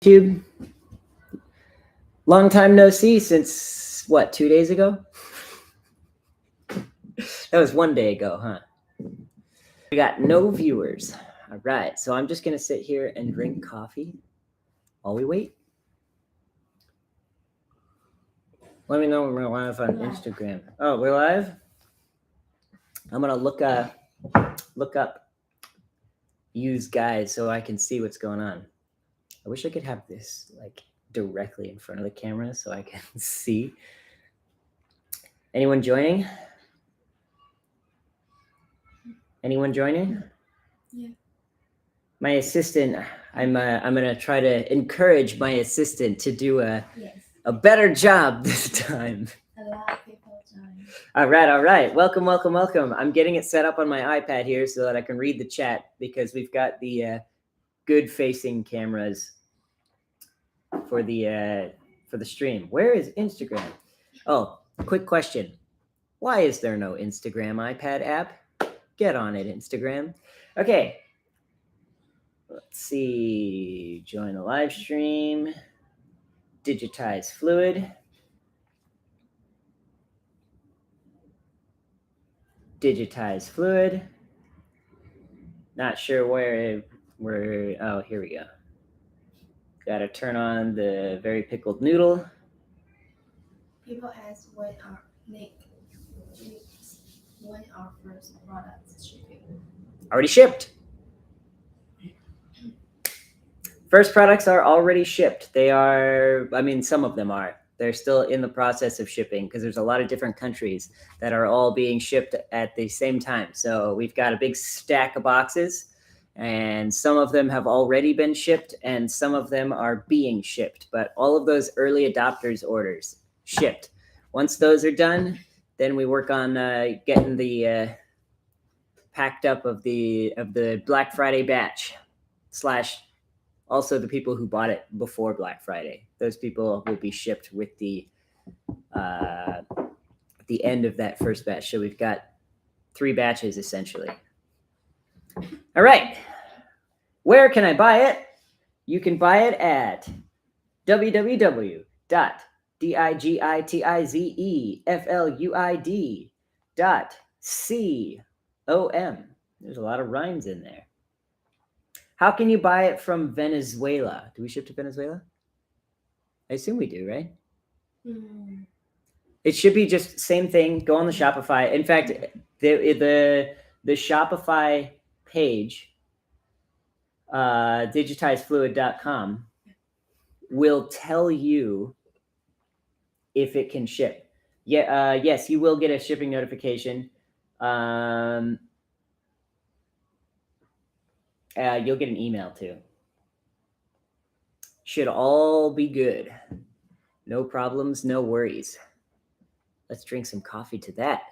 YouTube. Long time no see since what, 2 days ago? That was 1 day ago, huh? We got no viewers. All right, so I'm just gonna sit here and drink coffee while we wait. Let me know when we're live on Instagram. Oh, we're live? I'm gonna look up use guys so I can see what's going on. I wish I could have this like directly in front of the camera so I can see. Anyone joining? Anyone joining? Yeah. My assistant, I'm gonna try to encourage my assistant to do a better job this time. A lot of people join. All right. Welcome. I'm getting it set up on my iPad here so that I can read the chat because we've got the good facing cameras for the stream. Where is Instagram? Oh, quick question. Why is there no Instagram iPad app? Get on it, Instagram. Okay. Let's see. Join a live stream. Digitize Fluid. Digitize Fluid. Not sure where we're. Oh, here we go. Got to turn on the very pickled noodle. People ask when our first products shipping. Already shipped. First products are already shipped. They are, I mean, some of them are. They're still in the process of shipping because there's a lot of different countries that are all being shipped at the same time. So we've got a big stack of boxes and some of them have already been shipped and some of them are being shipped. But all of those early adopters orders shipped. Once those are done, then we work on getting the packed up of the Black Friday batch / also the people who bought it before Black Friday. Those people will be shipped with the end of that first batch. So we've got 3 batches essentially. All right. Where can I buy it? You can buy it at www.digitefluid.com. There's a lot of rhymes in there. How can you buy it from Venezuela? Do we ship to Venezuela? I assume we do, right? Mm. It should be just same thing. Go on the Shopify. In fact, the Shopify page, digitizefluid.com, will tell you if it can ship. Yeah, yes, you will get a shipping notification. You'll get an email too. Should all be good. No problems, no worries. Let's drink some coffee to that.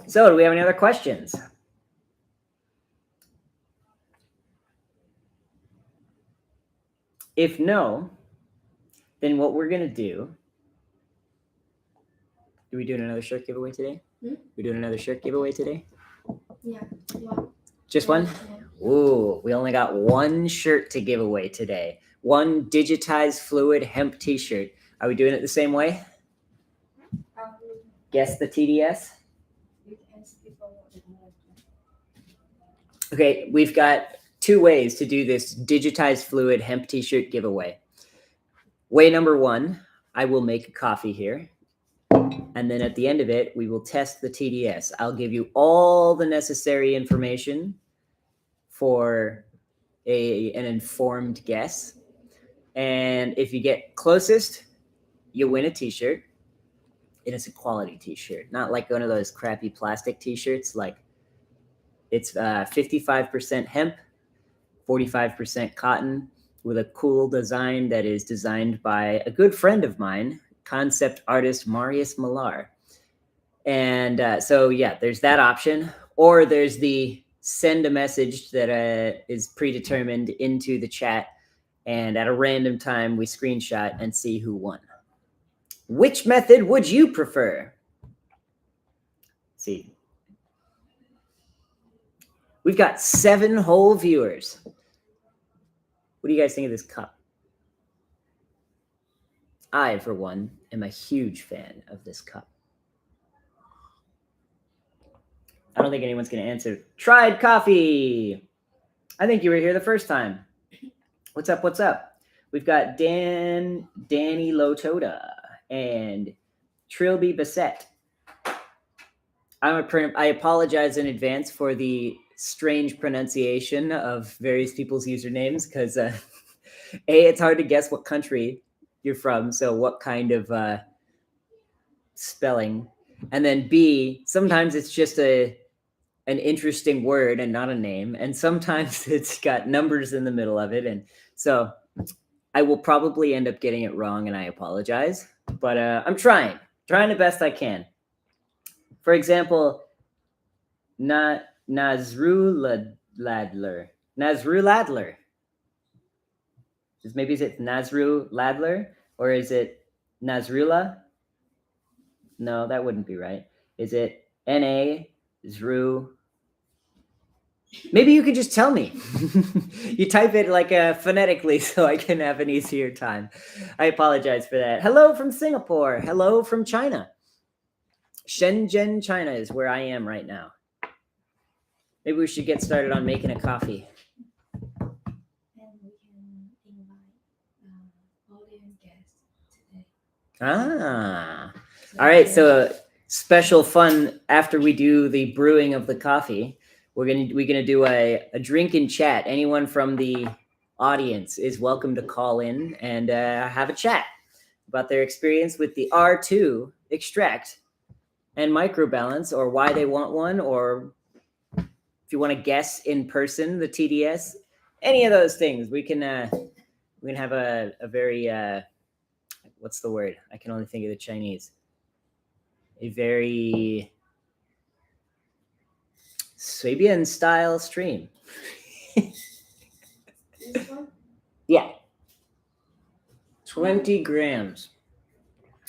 So, do we have any other questions? If no, then what we're going to do... Are we doing another shirt giveaway today? We doing another shirt giveaway today? Yeah. One. Just one? Yeah. Ooh, we only got one shirt to give away today. One Digitized Fluid hemp t-shirt. Are we doing it the same way? Guess the TDS? Okay, we've got 2 ways to do this Digitized Fluid hemp t-shirt giveaway. Way number 1, I will make a coffee here. And then at the end of it, we will test the TDS. I'll give you all the necessary information for an informed guess. And if you get closest, you win a t-shirt. And it's a quality t-shirt, not like one of those crappy plastic t-shirts. Like it's 55% hemp, 45% cotton, with a cool design that is designed by a good friend of mine, concept artist Marius Millar. And so, yeah, there's that option. Or there's the send a message that is predetermined into the chat. And at a random time, we screenshot and see who won. Which method would you prefer? Let's see. We've got 7 whole viewers. What do you guys think of this cup? I, for one, am a huge fan of this cup. I don't think anyone's going to answer. Tried coffee. I think you were here the first time. What's up? What's up? We've got Danny Lotoda and Trilby Bassett. I apologize in advance for the strange pronunciation of various people's usernames because A, it's hard to guess what country you're from, so what kind of spelling. And then B, sometimes it's just an interesting word and not a name. And sometimes it's got numbers in the middle of it. And so I will probably end up getting it wrong, and I apologize. But I'm trying the best I can. For example, Nazru Ladler. Maybe is it Nazru Ladler? Or is it Nazrula? No, that wouldn't be right. Is it N-A Zru? Maybe you could just tell me. You type it like phonetically so I can have an easier time. I apologize for that. Hello from Singapore. Hello from China. Shenzhen, China is where I am right now. Maybe we should get started on making a coffee. And we can invite audience guests today. Ah. All right. So special fun after we do the brewing of the coffee. We're gonna do a drink and chat. Anyone from the audience is welcome to call in and have a chat about their experience with the R2 extract and microbalance, or why they want one, or if you want to guess in person the TDS, any of those things. We can have a very what's the word? I can only think of the Chinese. A very Swabian style stream. This one? Yeah. 20 grams.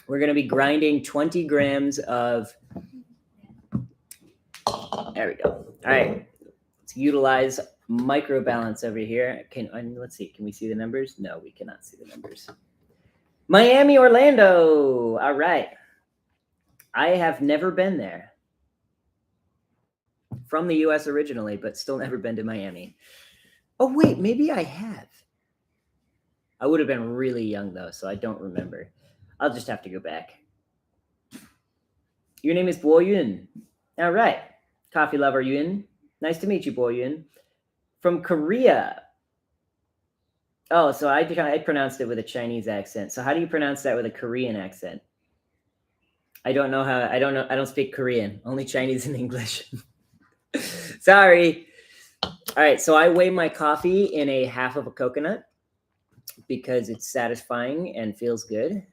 We're going to be grinding 20 grams of. There we go. All right. Let's utilize microbalance over here. Let's see. Can we see the numbers? No, we cannot see the numbers. Miami, Orlando. All right. I have never been there. From the US originally, but still never been to Miami. Oh, wait, maybe I have. I would have been really young, though, so I don't remember. I'll just have to go back. Your name is Bo Yun. All right. Coffee lover Yun. Nice to meet you, Bo Yun. From Korea. Oh, so I pronounced it with a Chinese accent. So how do you pronounce that with a Korean accent? I don't know how. I don't speak Korean. Only Chinese and English. Sorry. All right, so I weigh my coffee in a half of a coconut because it's satisfying and feels good.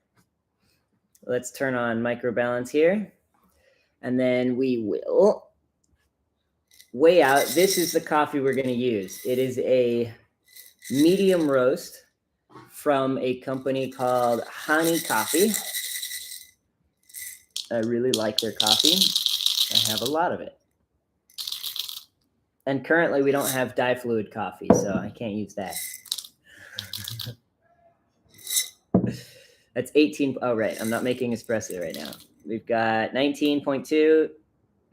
Let's turn on microbalance here. And then we will weigh out. This is the coffee we're going to use. It is a medium roast from a company called Honey Coffee. I really like their coffee. I have a lot of it. And currently we don't have DiFluid coffee, so I can't use that. That's 18. Oh, right. I'm not making espresso right now. We've got 19.2,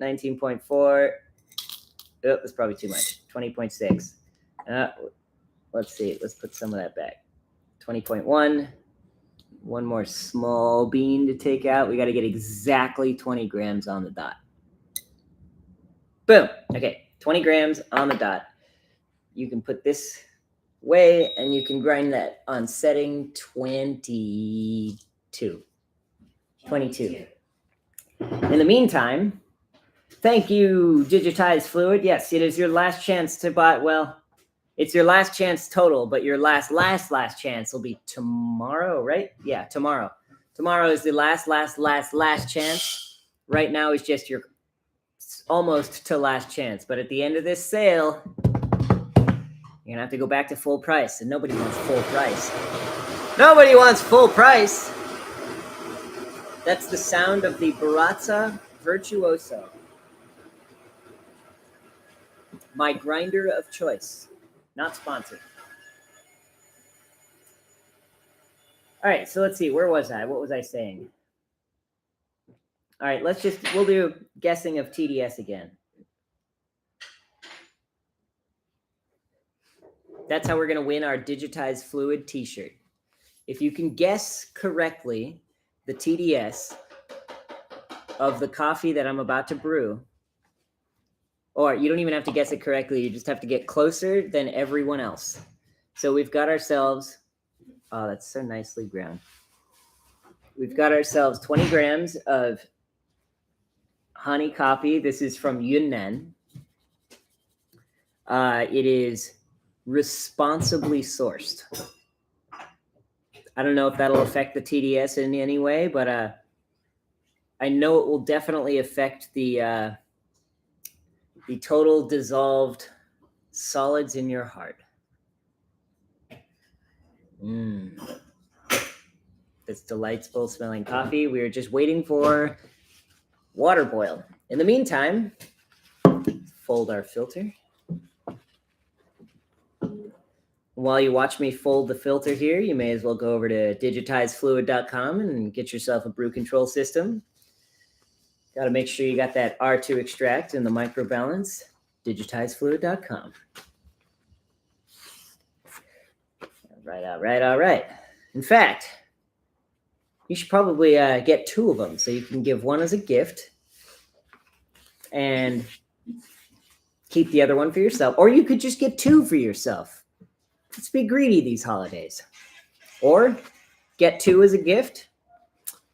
19.4. Oh, that's probably too much. 20.6. Let's see. Let's put some of that back. 20.1. One more small bean to take out. We got to get exactly 20 grams on the dot. Boom. Okay. 20 grams on the dot. You can put this away and you can grind that on setting 22. In the meantime, thank you, Digitized Fluid. Yes, it is your last chance to buy. Well, it's your last chance total, but your last chance will be tomorrow, right? Yeah, tomorrow. Tomorrow is the last chance. Right now is just your almost to last chance. But at the end of this sale, you're going to have to go back to full price. And nobody wants full price. Nobody wants full price. That's the sound of the Barazza Virtuoso. My grinder of choice. Not sponsored. All right, so let's see. Where was I? What was I saying? All right, we'll do guessing of TDS again. That's how we're going to win our digitized fluid t-shirt. If you can guess correctly the TDS of the coffee that I'm about to brew, or you don't even have to guess it correctly, you just have to get closer than everyone else. So we've got ourselves, oh, that's so nicely ground. We've got ourselves 20 grams of honey coffee. This is from Yunnan. It is responsibly sourced. I don't know if that'll affect the TDS in any way, but I know it will definitely affect the total dissolved solids in your heart. This delightful smelling coffee. We are just waiting for water boil. In the meantime, fold our filter. While you watch me fold the filter here, you may as well go over to digitizefluid.com and get yourself a brew control system. Got to make sure you got that R2 extract in the microbalance. digitizefluid.com. All right. In fact, you should probably get 2 of them so you can give one as a gift and keep the other one for yourself. Or you could just get 2 for yourself. Let's be greedy these holidays. Or get 2 as a gift.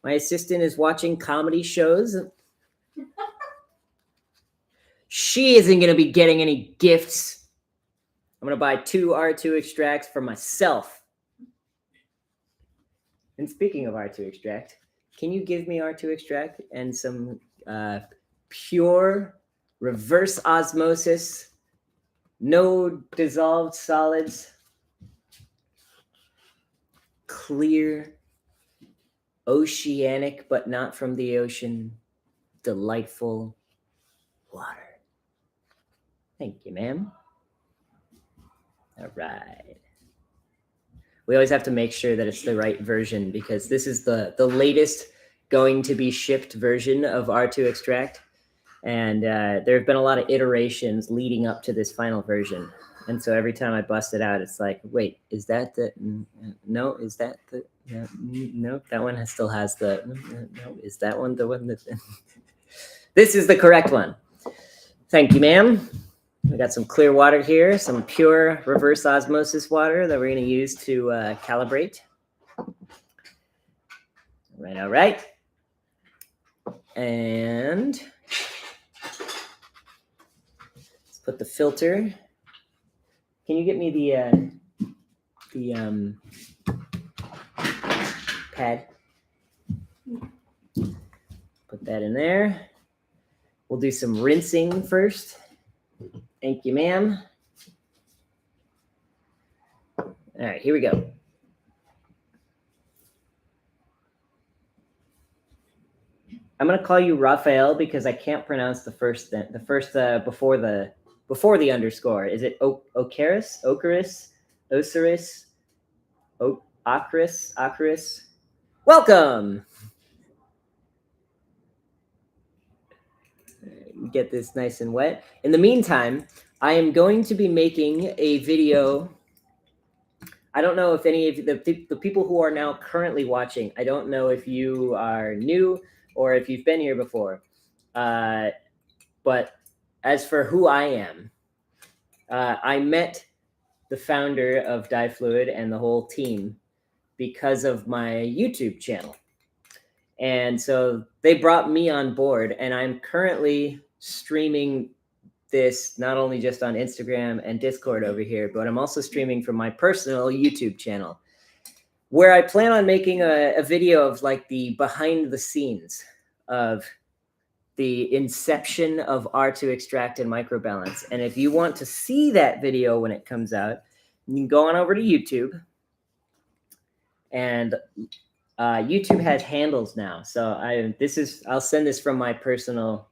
My assistant is watching comedy shows. She isn't going to be getting any gifts. I'm going to buy 2 R2 extracts for myself. And speaking of R2 extract, can you give me R2 extract and some pure reverse osmosis, no dissolved solids, clear, oceanic, but not from the ocean, delightful water? Thank you, ma'am. All right. We always have to make sure that it's the right version because this is the latest going to be shipped version of R2 extract. And there have been a lot of iterations leading up to this final version. And so every time I bust it out, it's like, wait, is that the, no, is that the, no, that one still has the, no, is that one the one that, this is the correct one. Thank you, ma'am. We got some clear water here, some pure reverse osmosis water that we're going to use to calibrate. All right. And let's put the filter. Can you get me the pad? Put that in there. We'll do some rinsing first. Thank you, ma'am. All right, here we go. I'm gonna call you Raphael because I can't pronounce the first before the underscore. Is it Ocaris? Osiris? Acris? Welcome. Get this nice and wet. In the meantime, I am going to be making a video. I don't know if any of the people who are now currently watching, I don't know if you are new or if you've been here before. But as for who I am, I met the founder of DiFluid and the whole team because of my YouTube channel. And so they brought me on board, and I'm currently streaming this not only just on Instagram and Discord over here, but I'm also streaming from my personal YouTube channel, where I plan on making a video of like the behind the scenes of the inception of R2 extract and microbalance. And if you want to see that video when it comes out, you can go on over to YouTube. And YouTube has handles now. So I'll send this from my personal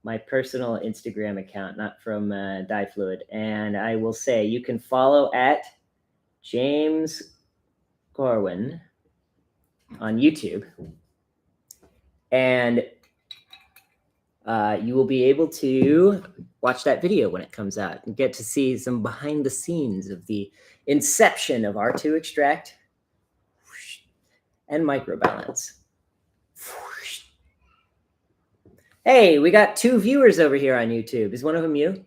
Instagram account, not from DiFluid. And I will say you can follow at James Corwin on YouTube. And you will be able to watch that video when it comes out and get to see some behind the scenes of the inception of R2 extract and microbalance. Hey, we got 2 viewers over here on YouTube. Is one of them you?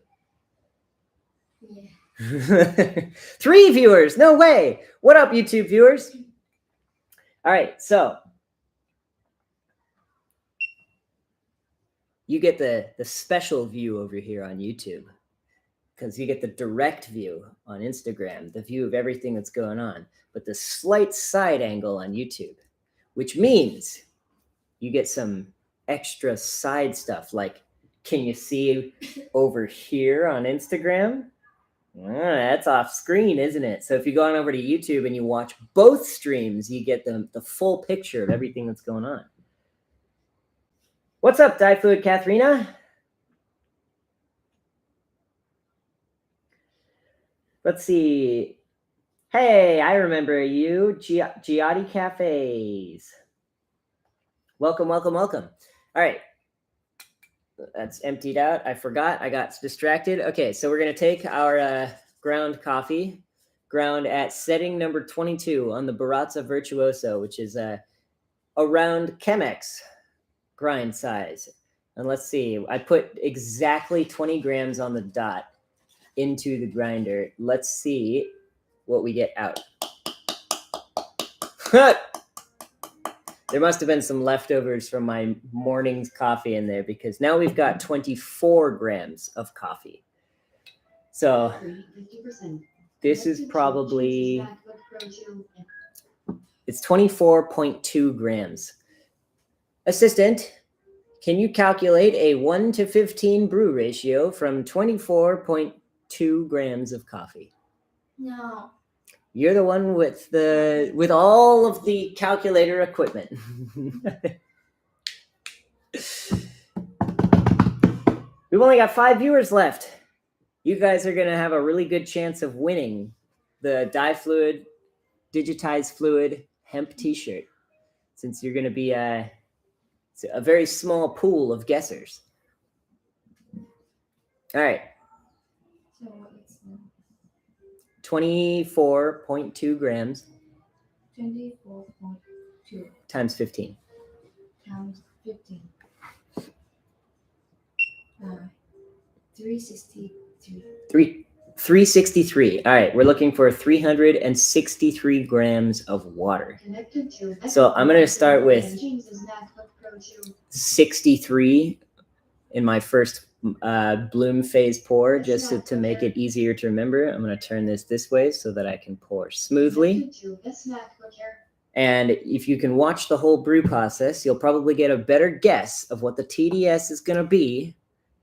Yeah. 3 viewers. No way. What up, YouTube viewers? All right, so you get the special view over here on YouTube because you get the direct view on Instagram, the view of everything that's going on, but the slight side angle on YouTube, which means you get some extra side stuff. Like, can you see over here on Instagram? That's off screen, isn't it? So if you go on over to YouTube and you watch both streams, you get the full picture of everything that's going on. What's up, DiFluid Katharina? Let's see. Hey, I remember you. Giotti Cafes. Welcome, welcome, welcome. All right. That's emptied out. I forgot. I got distracted. Okay, so we're going to take our ground coffee, ground at setting number 22 on the Barazza Virtuoso, which is around Chemex grind size. And let's see. I put exactly 20 grams on the dot into the grinder. Let's see what we get out. There must have been some leftovers from my morning's coffee in there because now we've got 24 grams of coffee. So this is probably, it's 24.2 grams. Assistant, can you calculate a 1 to 15 brew ratio from 24.2 grams of coffee? No. You're the one with all of the calculator equipment. We've only got 5 viewers left. You guys are gonna have a really good chance of winning the DiFluid Digitized Fluid hemp T-shirt, since you're gonna be a very small pool of guessers. All right. So what is 24.2 grams 24.2 times 15. times 15? 363. 363. All right, we're looking for 363 grams of water. So I'm going to start with 63 in my first bloom phase pour, just to make it easier to remember. I'm going to turn this way so that I can pour smoothly. And if you can watch the whole brew process, you'll probably get a better guess of what the TDS is going to be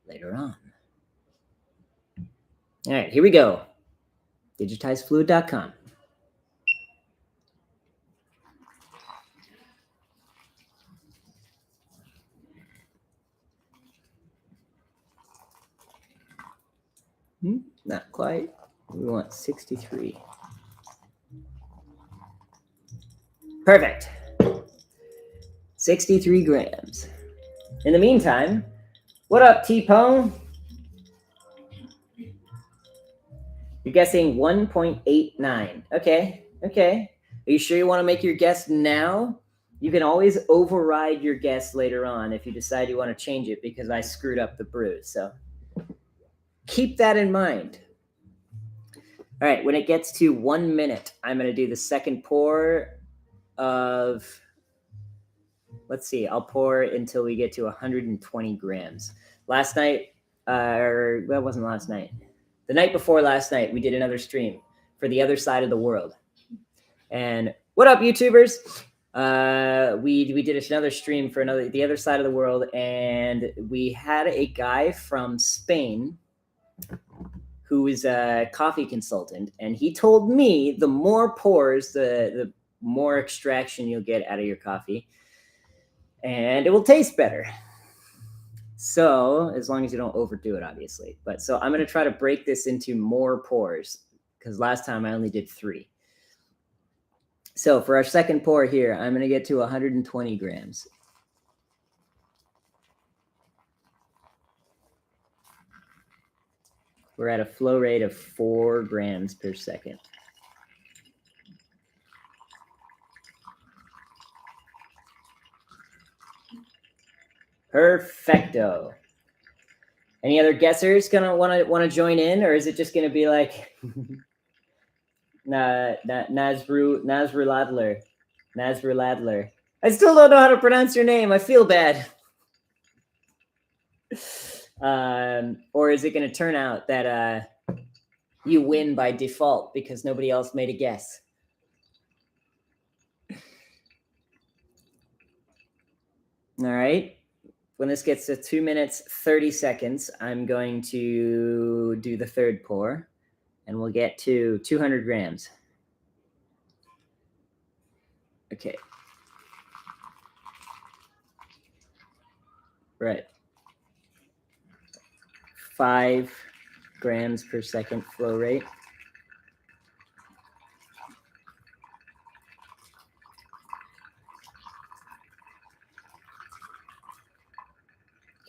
later on. All right, here we go. DigitizedFluid.com. Not quite. We want 63. Perfect. 63 grams. In the meantime, what up, T-Pone? You're guessing 1.89. Okay. Are you sure you want to make your guess now? You can always override your guess later on if you decide you want to change it because I screwed up the brew. So keep that in mind. All right, when it gets to 1 minute, I'm going to do the second pour of, let's see, I'll pour until we get to 120 grams. Last night, or that wasn't last night. The night before last night, we did another stream for the other side of the world. And what up, YouTubers? We did another stream for the other side of the world, and we had a guy from Spain who is a coffee consultant, and he told me the more pours, the more extraction you'll get out of your coffee, and it will taste better. So, as long as you don't overdo it, obviously. But so I'm going to try to break this into more pours because last time I only did 3. So for our second pour here, I'm going to get to 120 grams. We're at a flow rate of 4 grams per second. Perfecto. Any other guessers gonna want to join in, or is it just gonna be like Nasruladler? I still don't know how to pronounce your name. I feel bad. Or is it gonna turn out that you win by default because nobody else made a guess? All right. When this gets to 2 minutes, 30 seconds, I'm going to do the third pour, and we'll get to 200 grams. Okay. Right. 5 grams per second flow rate.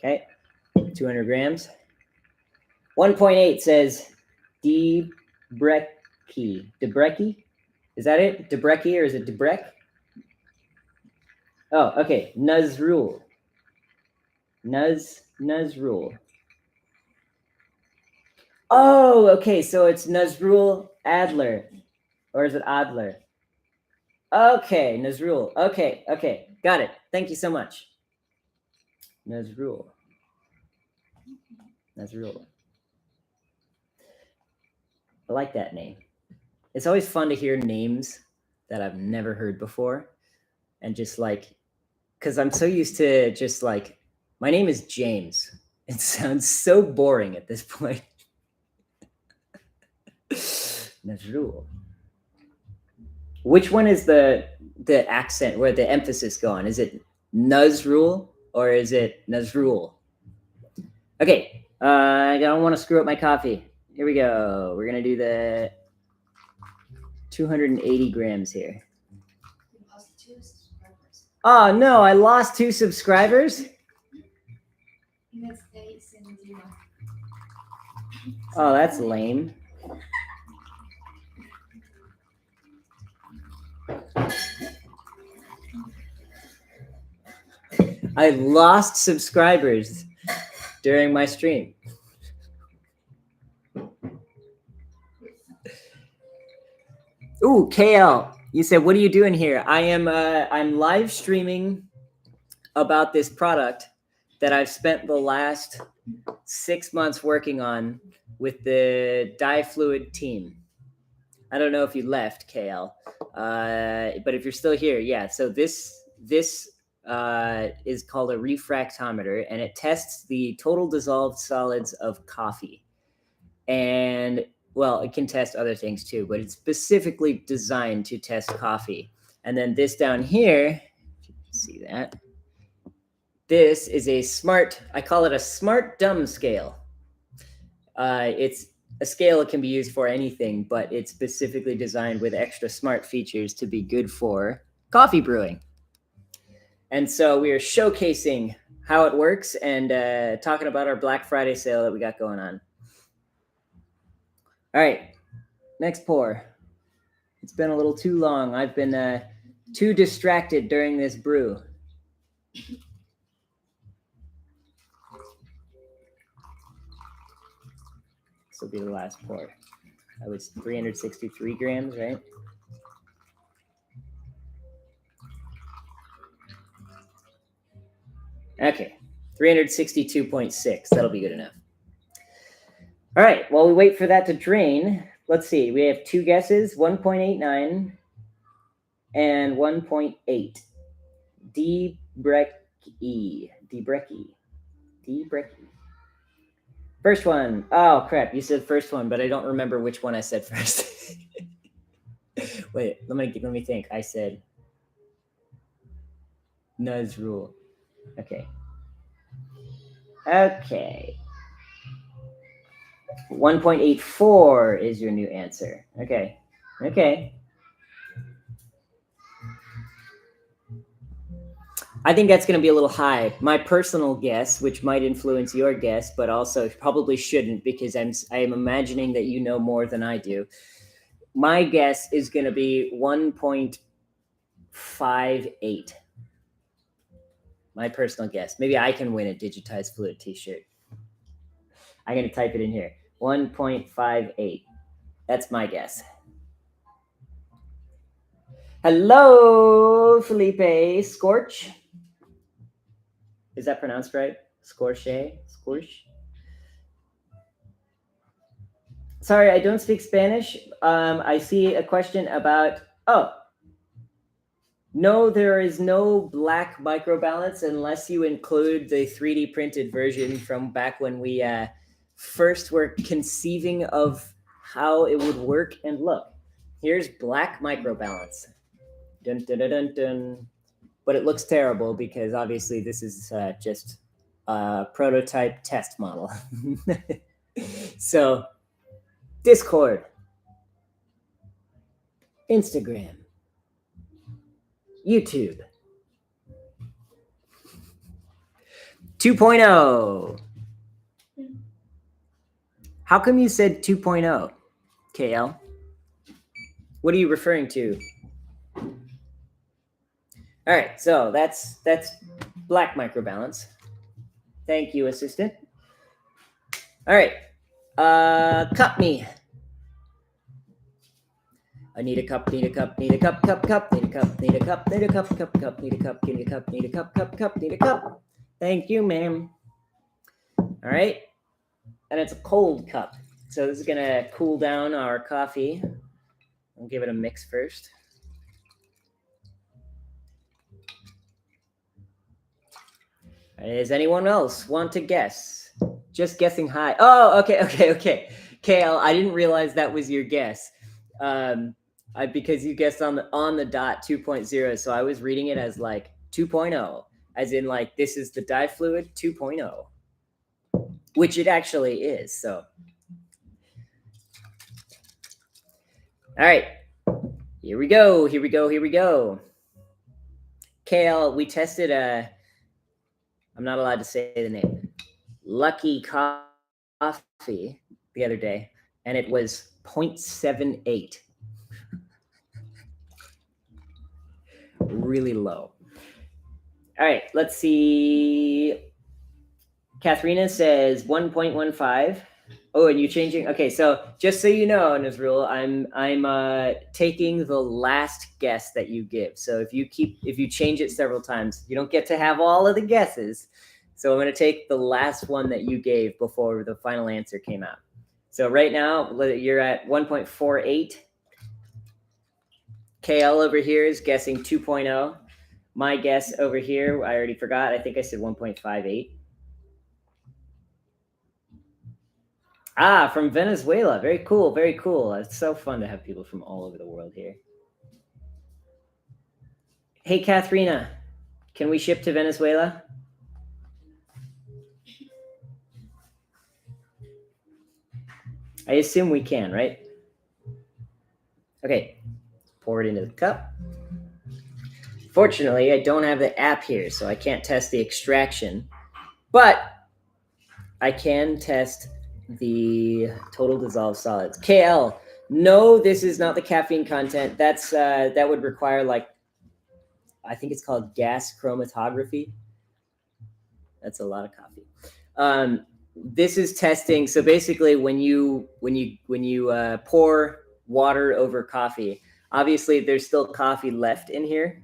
Okay, 200 grams. 1.8 says Debrecki. Debrecki? Is that it? Debrecki, or is it Debrek? Oh, okay. Nazrul. Nazrul. Oh, okay. So it's Nazrul Adler. Or is it Adler? Okay, Nazrul. Okay. Got it. Thank you so much. Nazrul. I like that name. It's always fun to hear names that I've never heard before. And just like, because I'm so used to just like, my name is James. It sounds so boring at this point. Nazrul. Which one is the accent where the emphasis go on? Is it Nazrul or is it Nazrul? Okay, I don't want to screw up my coffee. Here we go. We're gonna do the 280 grams here. You lost 2 subscribers. Oh no, I lost 2 subscribers? That's 870. Oh, that's lame. I lost subscribers during my stream. Ooh, KL, you said, what are you doing here? I'm live streaming about this product that I've spent the last 6 months working on with the DiFluid team. I don't know if you left, KL, but if you're still here, yeah. So this is called a refractometer, and it tests the total dissolved solids of coffee. And well, it can test other things too, but it's specifically designed to test coffee. And then this down here, you can see that. This is a smart, I call it a smart dumb scale. It's a scale that can be used for anything, but it's specifically designed with extra smart features to be good for coffee brewing. And so we are showcasing how it works and talking about our Black Friday sale that we got going on. All right, next pour. It's been a little too long. I've been too distracted during this brew. This will be the last pour. That was 363 grams, right? Okay, 362.6. That'll be good enough. All right, while we wait for that to drain, let's see. We have 2 guesses, 1.89 and 1.8. Debrecki. First one. Oh, crap. You said first one, but I don't remember which one I said first. Wait, let me think. I said Nazrul. Okay. 1.84 is your new answer. Okay. I think that's going to be a little high. My personal guess, which might influence your guess, but also probably shouldn't because I am imagining that you know more than I do. My guess is going to be 1.58. My personal guess. Maybe I can win a digitized fluid t-shirt. I'm going to type it in here. 1.58. That's my guess. Hello, Felipe Scorch. Is that pronounced right? Scorche? Scorch? Sorry, I don't speak Spanish. I see a question about, no, there is no black microbalance unless you include the 3D printed version from back when we first were conceiving of how it would work and look. Here's black microbalance. Dun, dun, dun, dun, dun. But it looks terrible because obviously this is just a prototype test model. So, Discord, Instagram, YouTube, 2.0. How come you said 2.0, KL? What are you referring to? All right, so that's black microbalance. Thank you, assistant. All right, cup me. I need a cup, need a cup, need a cup, cup, need a cup, need a cup, need a cup, need a cup, need a cup, need a cup, need a cup, need a cup. Thank you, ma'am. All right, and it's a cold cup. So this is gonna cool down our coffee. I'll give it a mix first. Does anyone else want to guess? Just guessing high. Oh, okay. KL, I didn't realize that was your guess. Because you guessed on the dot 2.0, so I was reading it as like 2.0, as in like this is the DiFluid 2.0, which it actually is. So, all right, here we go. KL, we tested I'm not allowed to say the name. Lucky Coffee the other day, and it was 0.78. Really low. All right, let's see. Katharina says 1.15. Oh, and you're changing. Okay, so just so you know, Nazrul, I'm taking the last guess that you give. So if you change it several times, you don't get to have all of the guesses. So I'm going to take the last one that you gave before the final answer came out. So right now you're at 1.48. KL over here is guessing 2.0. My guess over here, I already forgot. I think I said 1.58. Ah, from Venezuela. Very cool. It's so fun to have people from all over the world here. Hey, Katharina, can we ship to Venezuela? I assume we can, right? Okay, pour it into the cup. Fortunately, I don't have the app here, so I can't test the extraction, but I can test the total dissolved solids. KL, no, this is not the caffeine content. That would require I think it's called gas chromatography. That's a lot of coffee. This is testing. So basically, when you pour water over coffee, obviously there's still coffee left in here,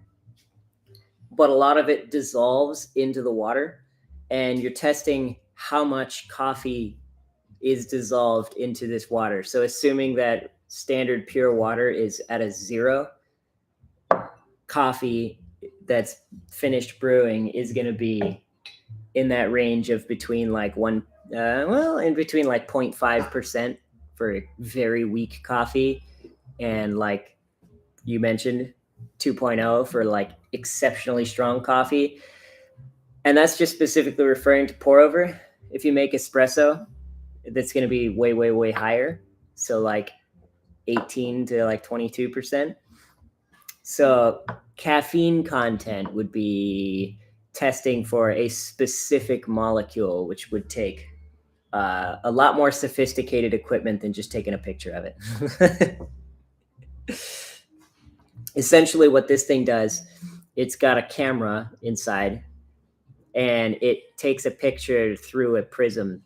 but a lot of it dissolves into the water, and you're testing how much coffee is dissolved into this water. So assuming that standard pure water is at a 0, coffee that's finished brewing is going to be in that range of between in between 0.5% for very weak coffee, and like you mentioned 2.0 for exceptionally strong coffee. And that's just specifically referring to pour over. If you make espresso, that's going to be way, way, way higher. So 18 to 22%. So caffeine content would be testing for a specific molecule, which would take a lot more sophisticated equipment than just taking a picture of it. Essentially, what this thing does, it's got a camera inside, and it takes a picture through a prism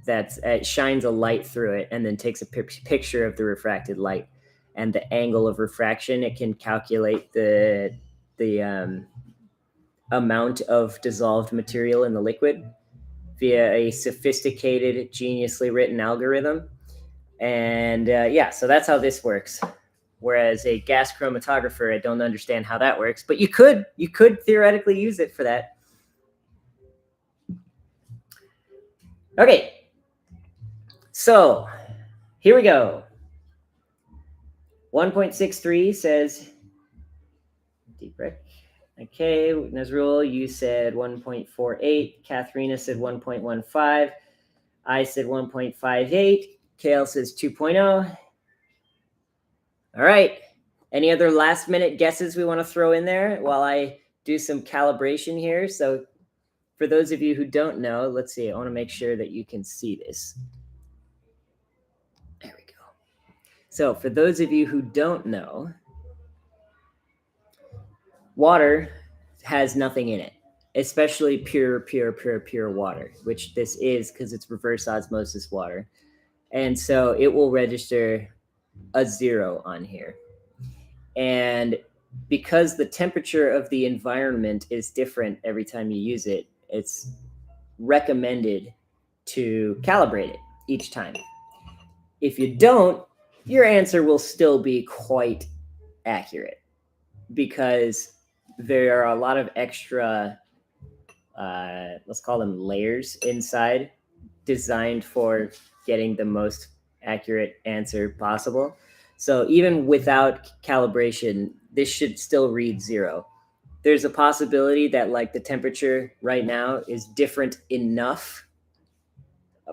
that shines a light through it, and then takes a picture of the refracted light and the angle of refraction. It can calculate the amount of dissolved material in the liquid via a sophisticated, geniusly written algorithm. And yeah, so that's how this works. Whereas a gas chromatographer, I don't understand how that works, but you could theoretically use it for that. Okay, so here we go. 1.63 says deep breath. Okay, Nazrul, you said 1.48. Katharina said 1.15. I said 1.58. Kale says 2.0. All right. Any other last minute guesses we want to throw in there while I do some calibration here? So for those of you who don't know, let's see. I want to make sure that you can see this. There we go. So for those of you who don't know, water has nothing in it, especially pure water, which this is because it's reverse osmosis water. And so it will register a 0 on here. And because the temperature of the environment is different every time you use it, it's recommended to calibrate it each time. If you don't, your answer will still be quite accurate because there are a lot of extra, let's call them layers inside, designed for getting the most accurate answer possible. So even without calibration, this should still read 0. There's a possibility that like the temperature right now is different enough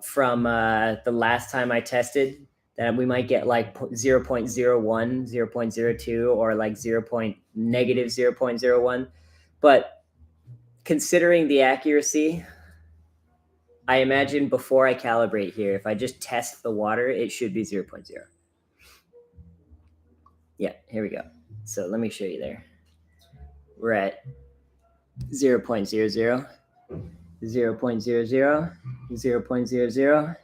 from the last time I tested that we might get like 0.01, 0.02, or like negative 0.01. But considering the accuracy, I imagine before I calibrate here, if I just test the water, it should be 0.0. Yeah, here we go. So let me show you there. We're at 0.00, 0.00, 0.00,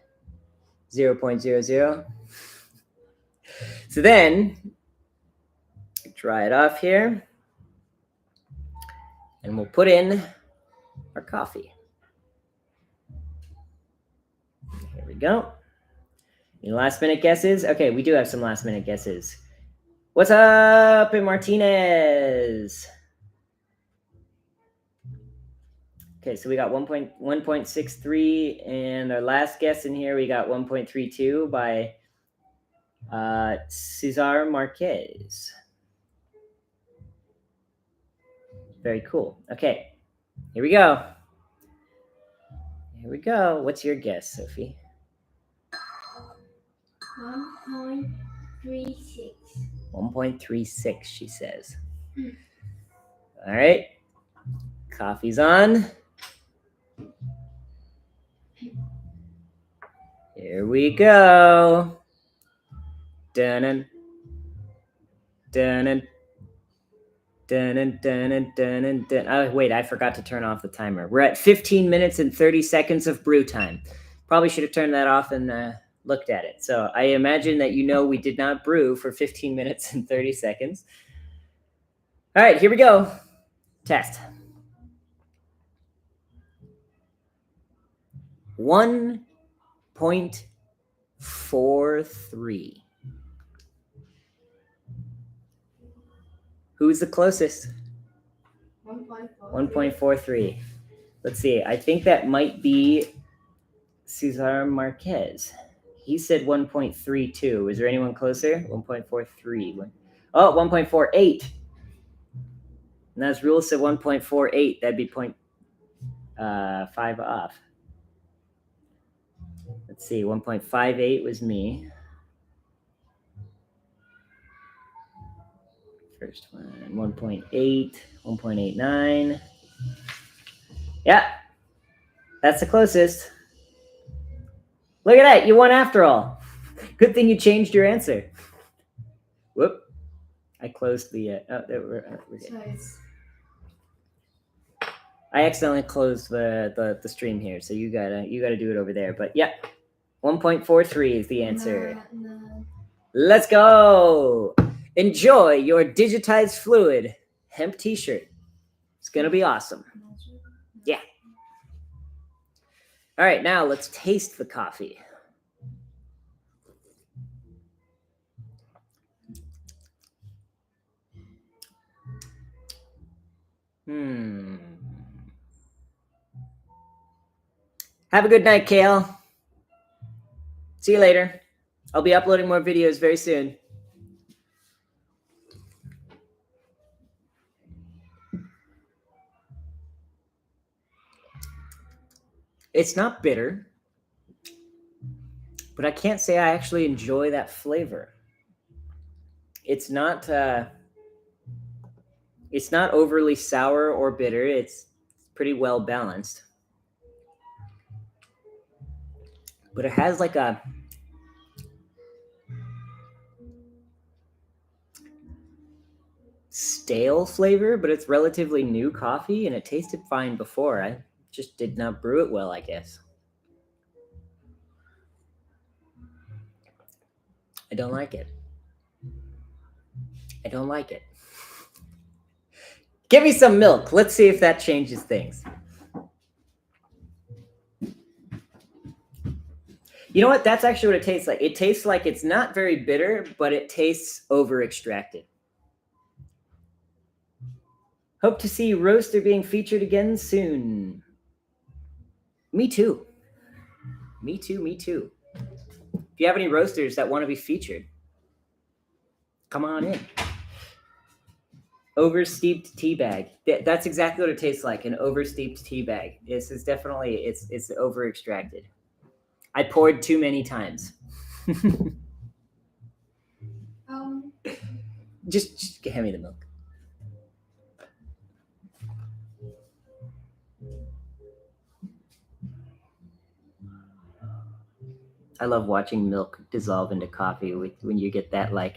0.00. So then, dry it off here, and we'll put in our coffee. Here we go. Any last minute guesses? Okay, we do have some last minute guesses. What's up in Martinez? Okay, so we got 1.63, and our last guess in here, we got 1.32 by Cesar Marquez. Very cool. Okay, here we go. Here we go. What's your guess, Sophie? 1.36. 1.36, she says. All right. Coffee's on. Here we go. Dun-dun. Dun-dun. Dun-dun, dun-dun, dun-dun, dun. Oh, wait, I forgot to turn off the timer. We're at 15 minutes and 30 seconds of brew time. Probably should have turned that off and looked at it. So I imagine that you know we did not brew for 15 minutes and 30 seconds. All right, here we go. Test. 1.43. Who's the closest? 1.43. Let's see. I think that might be Cesar Marquez. He said 1.32. Is there anyone closer? 1.43. Oh, 1.48. Nazrul said 1.48. That'd be 0.5 off. Let's see. 1.58 was me. First one. 1.8. 1.89. Yeah, that's the closest. Look at that, you won after all. Good thing you changed your answer. Whoop. I closed the. We're good. So it's I accidentally closed the stream here, so you gotta do it over there. But yeah, 1.43 is the answer. no. Let's go. Enjoy your digitized fluid hemp t-shirt. It's gonna be awesome. Yeah. All right, now let's taste the coffee. Have a good night, Kale. See you later. I'll be uploading more videos very soon. It's not bitter, but I can't say I actually enjoy that flavor. It's not overly sour or bitter. It's pretty well balanced. But it has like a stale flavor, but it's relatively new coffee and it tasted fine before. I just did not brew it well, I guess. I don't like it. I don't like it. Give me some milk. Let's see if that changes things. You know what? That's actually what it tastes like. It tastes like it's not very bitter, but it tastes over extracted. Hope to see Roaster being featured again soon. Me too. Me too, me too. If you have any roasters that want to be featured, come on in. Oversteeped tea bag. That's exactly what it tastes like, an oversteeped tea bag. This is definitely, it's over extracted. I poured too many times. Just hand me the milk. I love watching milk dissolve into coffee when you get that like.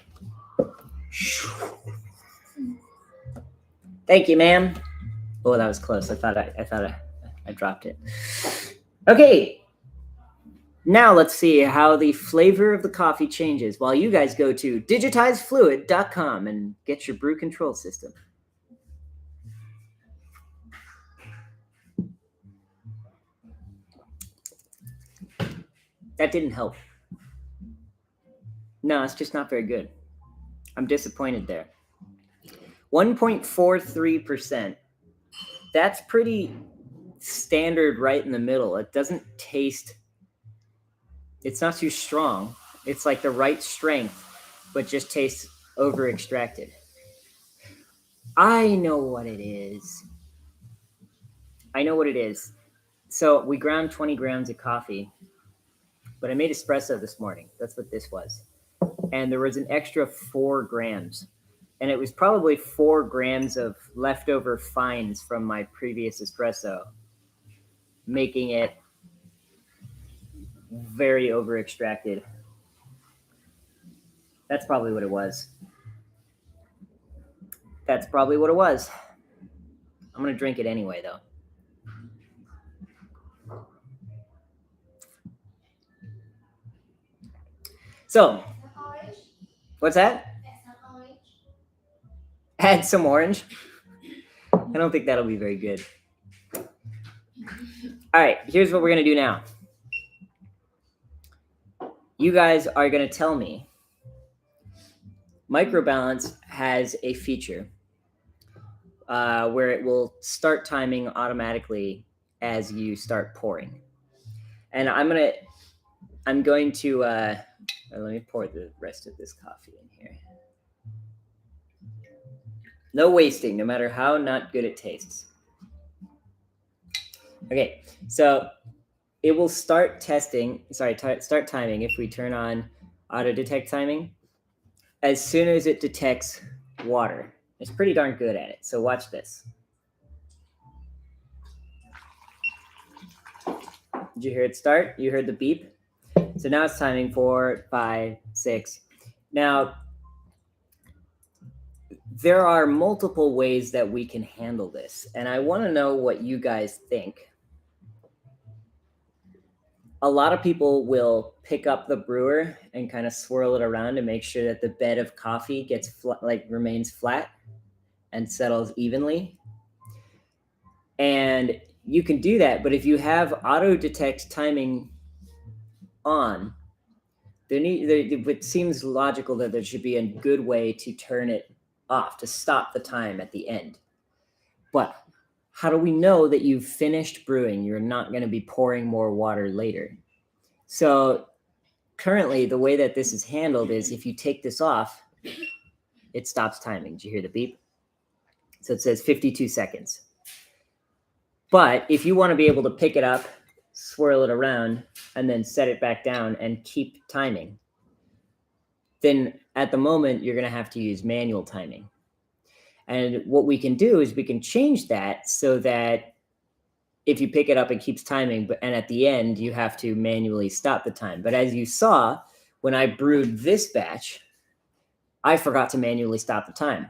Thank you, ma'am. Oh, that was close. I thought I dropped it. Okay. Now let's see how the flavor of the coffee changes while you guys go to digitizefluid.com and get your brew control system. That didn't help. No, it's just not very good. I'm disappointed there. 1.43%. That's pretty standard right in the middle. It doesn't taste, it's not too strong. It's like the right strength, but just tastes over extracted. I know what it is. So we ground 20 grams of coffee, but I made espresso this morning. That's what this was. And there was an extra 4 grams. And it was probably 4 grams of leftover fines from my previous espresso, making it very over extracted. That's probably what it was. I'm going to drink it anyway, though. So, what's that? Add some orange. I don't think that'll be very good. All right, here's what we're going to do now. You guys are going to tell me. Microbalance has a feature where it will start timing automatically as you start pouring. And I'm going to let me pour the rest of this coffee in here. No wasting, no matter how not good it tastes. Okay, so it will start timing if we turn on auto detect timing as soon as it detects water. It's pretty darn good at it. So watch this. Did you hear it start? You heard the beep? So now it's timing 4, 5, 6. Now, there are multiple ways that we can handle this, and I want to know what you guys think. A lot of people will pick up the brewer and kind of swirl it around to make sure that the bed of coffee gets remains flat and settles evenly. And you can do that, but if you have auto detect timing on, it seems logical that there should be a good way to turn it off, to stop the time at the end. But how do we know that you've finished brewing? You're not going to be pouring more water later. So currently, the way that this is handled is if you take this off, it stops timing. Did you hear the beep? So it says 52 seconds. But if you want to be able to pick it up, swirl it around, and then set it back down and keep timing, then at the moment, you're going to have to use manual timing. And what we can do is we can change that so that if you pick it up, it keeps timing, and at the end, you have to manually stop the time. But as you saw, when I brewed this batch, I forgot to manually stop the time.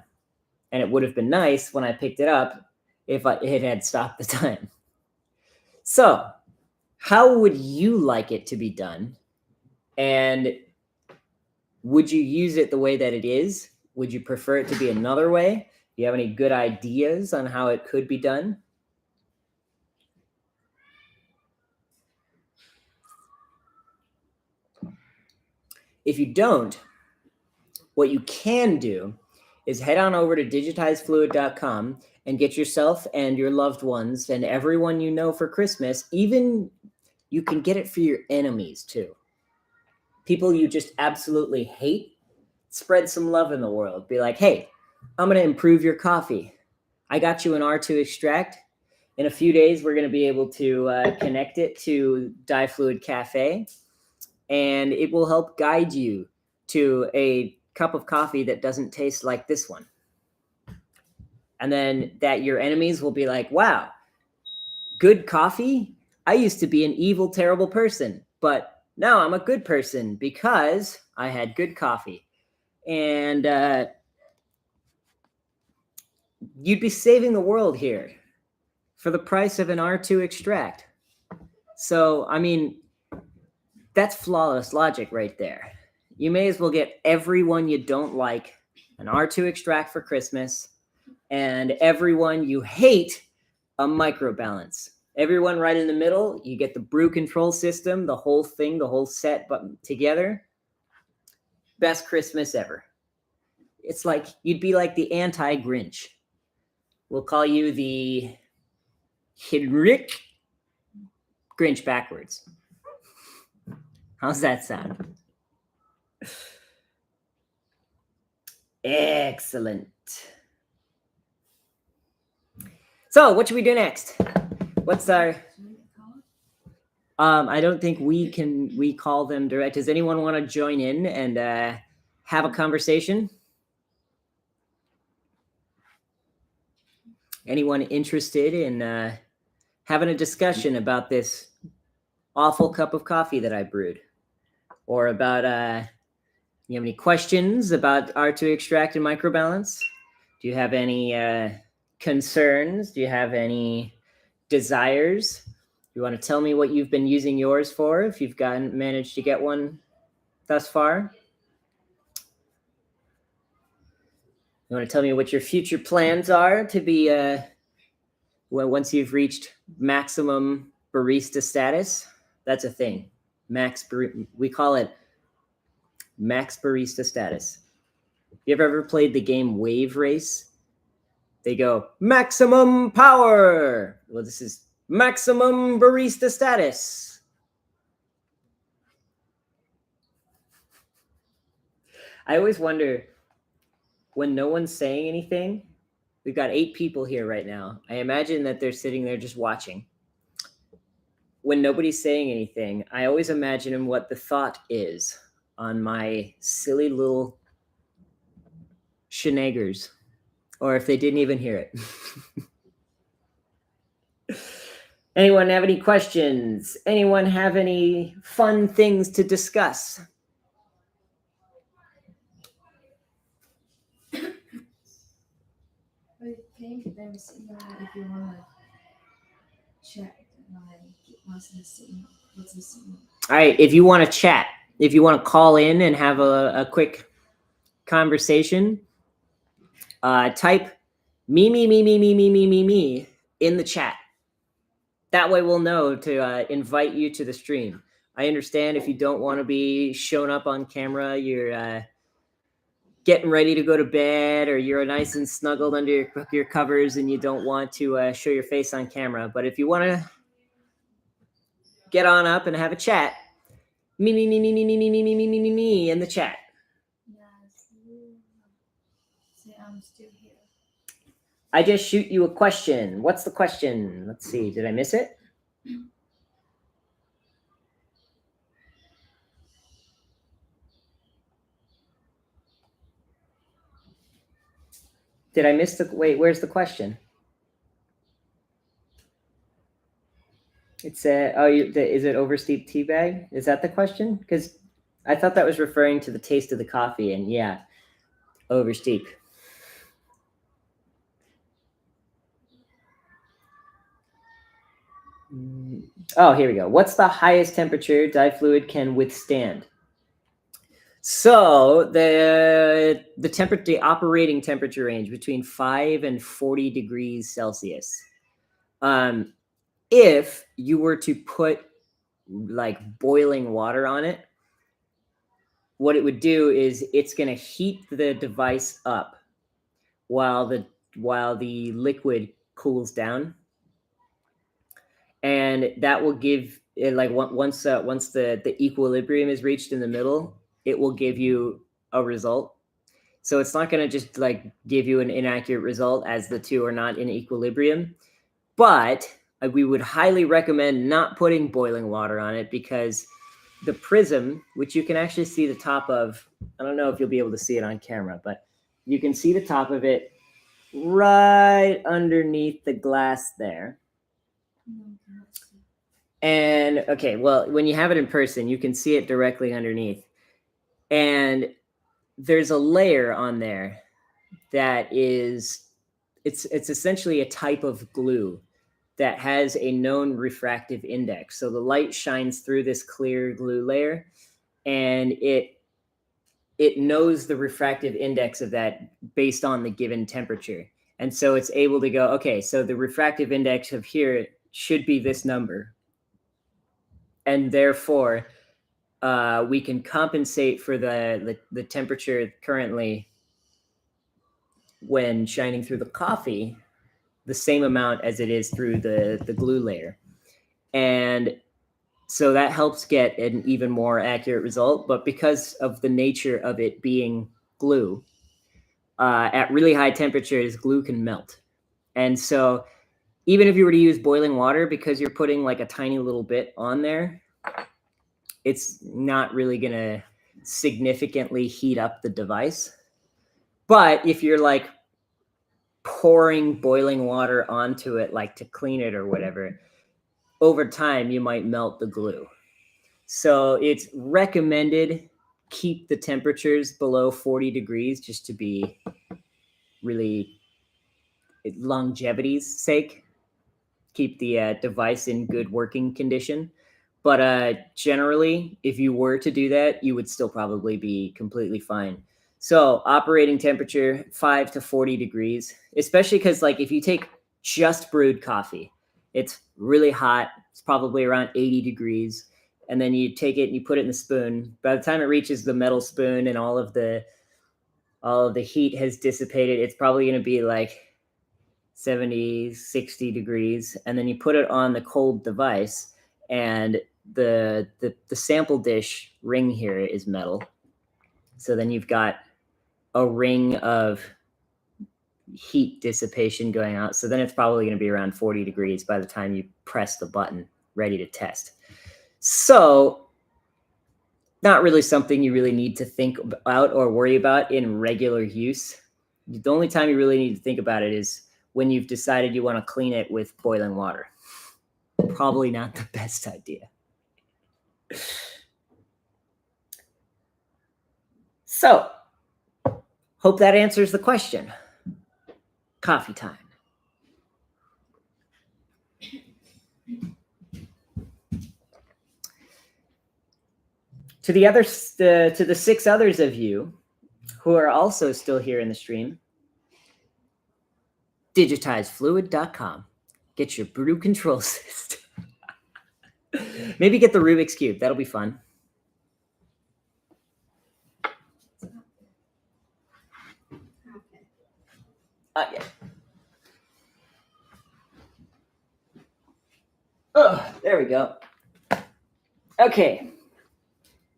And it would have been nice when I picked it up if it had stopped the time. So, how would you like it to be done? And would you use it the way that it is? Would you prefer it to be another way? Do you have any good ideas on how it could be done? If you don't, what you can do is head on over to digitizefluid.com and get yourself and your loved ones and everyone you know for Christmas. Even you can get it for your enemies too. People you just absolutely hate, spread some love in the world. Be like, hey, I'm going to improve your coffee. I got you an R2 extract. In a few days, we're going to be able to connect it to DiFluid Cafe, and it will help guide you to a cup of coffee that doesn't taste like this one. And then that your enemies will be like, wow, good coffee? I used to be an evil, terrible person, but now I'm a good person because I had good coffee. And you'd be saving the world here for the price of an R2 extract. So, I mean, that's flawless logic right there. You may as well get everyone you don't like an R2 extract for Christmas, and everyone you hate a microbalance. Everyone right in the middle, you get the brew control system, the whole thing, the whole set together. Best Christmas ever. It's like you'd be like the anti-Grinch. We'll call you the Henrik Grinch backwards. How's that sound? Excellent. So, what should we do next? What's our? I don't think we call them direct. Does anyone want to join in and have a conversation? Anyone interested in having a discussion about this awful cup of coffee that I brewed, or about you have any questions about R2 extract and microbalance? Do you have any concerns? Do you have any desires? You want to tell me what you've been using yours for, if you've managed to get one thus far? You want to tell me what your future plans are to be once you've reached maximum barista status? That's a thing. We call it max barista status. You ever played the game Wave Race? They go maximum power. Well, this is maximum barista status. I always wonder, when no one's saying anything, we've got 8 people here right now. I imagine that they're sitting there just watching. When nobody's saying anything, I always imagine what the thought is on my silly little shenanigans, or if they didn't even hear it. Anyone have any questions? Anyone have any fun things to discuss? I think there is if you wanna check what's the signal. What's the signal? All right, if you want to chat, if you want to call in and have a quick conversation, type me in the chat. That way we'll know to invite you to the stream. I understand if you don't want to be shown up on camera, you're getting ready to go to bed, or you're nice and snuggled under your covers and you don't want to show your face on camera. But if you want to get on up and have a chat, me in the chat. Yes. Say I'm still here. I just shoot you a question. What's the question? Let's see. Did I miss it? Did I miss the wait? Where's the question? It's is it oversteep tea bag? Is that the question? Because I thought that was referring to the taste of the coffee, and yeah, oversteep. Oh, here we go. What's the highest temperature DiFluid can withstand? So the operating temperature range between 5 and 40 degrees Celsius. If you were to put like boiling water on it, what it would do is it's going to heat the device up while the liquid cools down, and that will give it like once the equilibrium is reached in the middle, it will give you a result. So it's not going to just like give you an inaccurate result as the two are not in equilibrium, but we would highly recommend not putting boiling water on it, because the prism, which you can actually see the top of, I don't know if you'll be able to see it on camera, but you can see the top of it right underneath the glass there. And okay, well, when you have it in person, you can see it directly underneath. And there's a layer on there that is, it's essentially a type of glue that has a known refractive index. So the light shines through this clear glue layer, and it knows the refractive index of that based on the given temperature. And so it's able to go, okay, so the refractive index of here should be this number. And therefore, we can compensate for the temperature currently when shining through the coffee the same amount as it is through the glue layer. And so that helps get an even more accurate result. But because of the nature of it being glue, at really high temperatures, glue can melt. And so even if you were to use boiling water, because you're putting like a tiny little bit on there, it's not really going to significantly heat up the device. But if you're like pouring boiling water onto it, like to clean it or whatever, over time, you might melt the glue. So it's recommended keep the temperatures below 40 degrees just to be really longevity's sake. Keep the device in good working condition. But generally, if you were to do that, you would still probably be completely fine. So operating temperature 5 to 40 degrees, especially because like if you take just brewed coffee, it's really hot. It's probably around 80 degrees. And then you take it and you put it in the spoon. By the time it reaches the metal spoon and all of the heat has dissipated, it's probably going to be like 70, 60 degrees. And then you put it on the cold device, and the sample dish ring here is metal. So then you've got a ring of heat dissipation going out. So then it's probably going to be around 40 degrees by the time you press the button ready to test. So not really something you really need to think about or worry about in regular use. The only time you really need to think about it is when you've decided you want to clean it with boiling water. Probably not the best idea. So, hope that answers the question. Coffee time. To the 6 others of you who are also still here in the stream, digitizefluid.com. Get your brew control system. Maybe get the Rubik's Cube. That'll be fun. Yeah. Oh, there we go. Okay.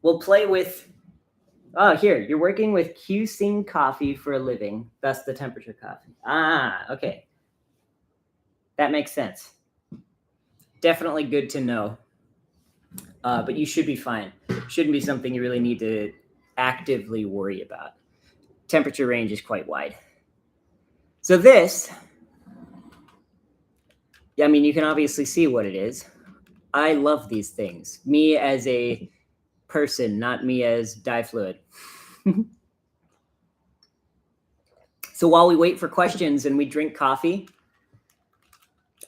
We'll play with... Oh, here. You're working with QSing coffee for a living. Thus the temperature coffee. Ah, okay. That makes sense. Definitely good to know. But you should be fine. Shouldn't be something you really need to actively worry about. Temperature range is quite wide. So this, I mean, you can obviously see what it is. I love these things. Me as a person, not me as DiFluid. So while we wait for questions and we drink coffee,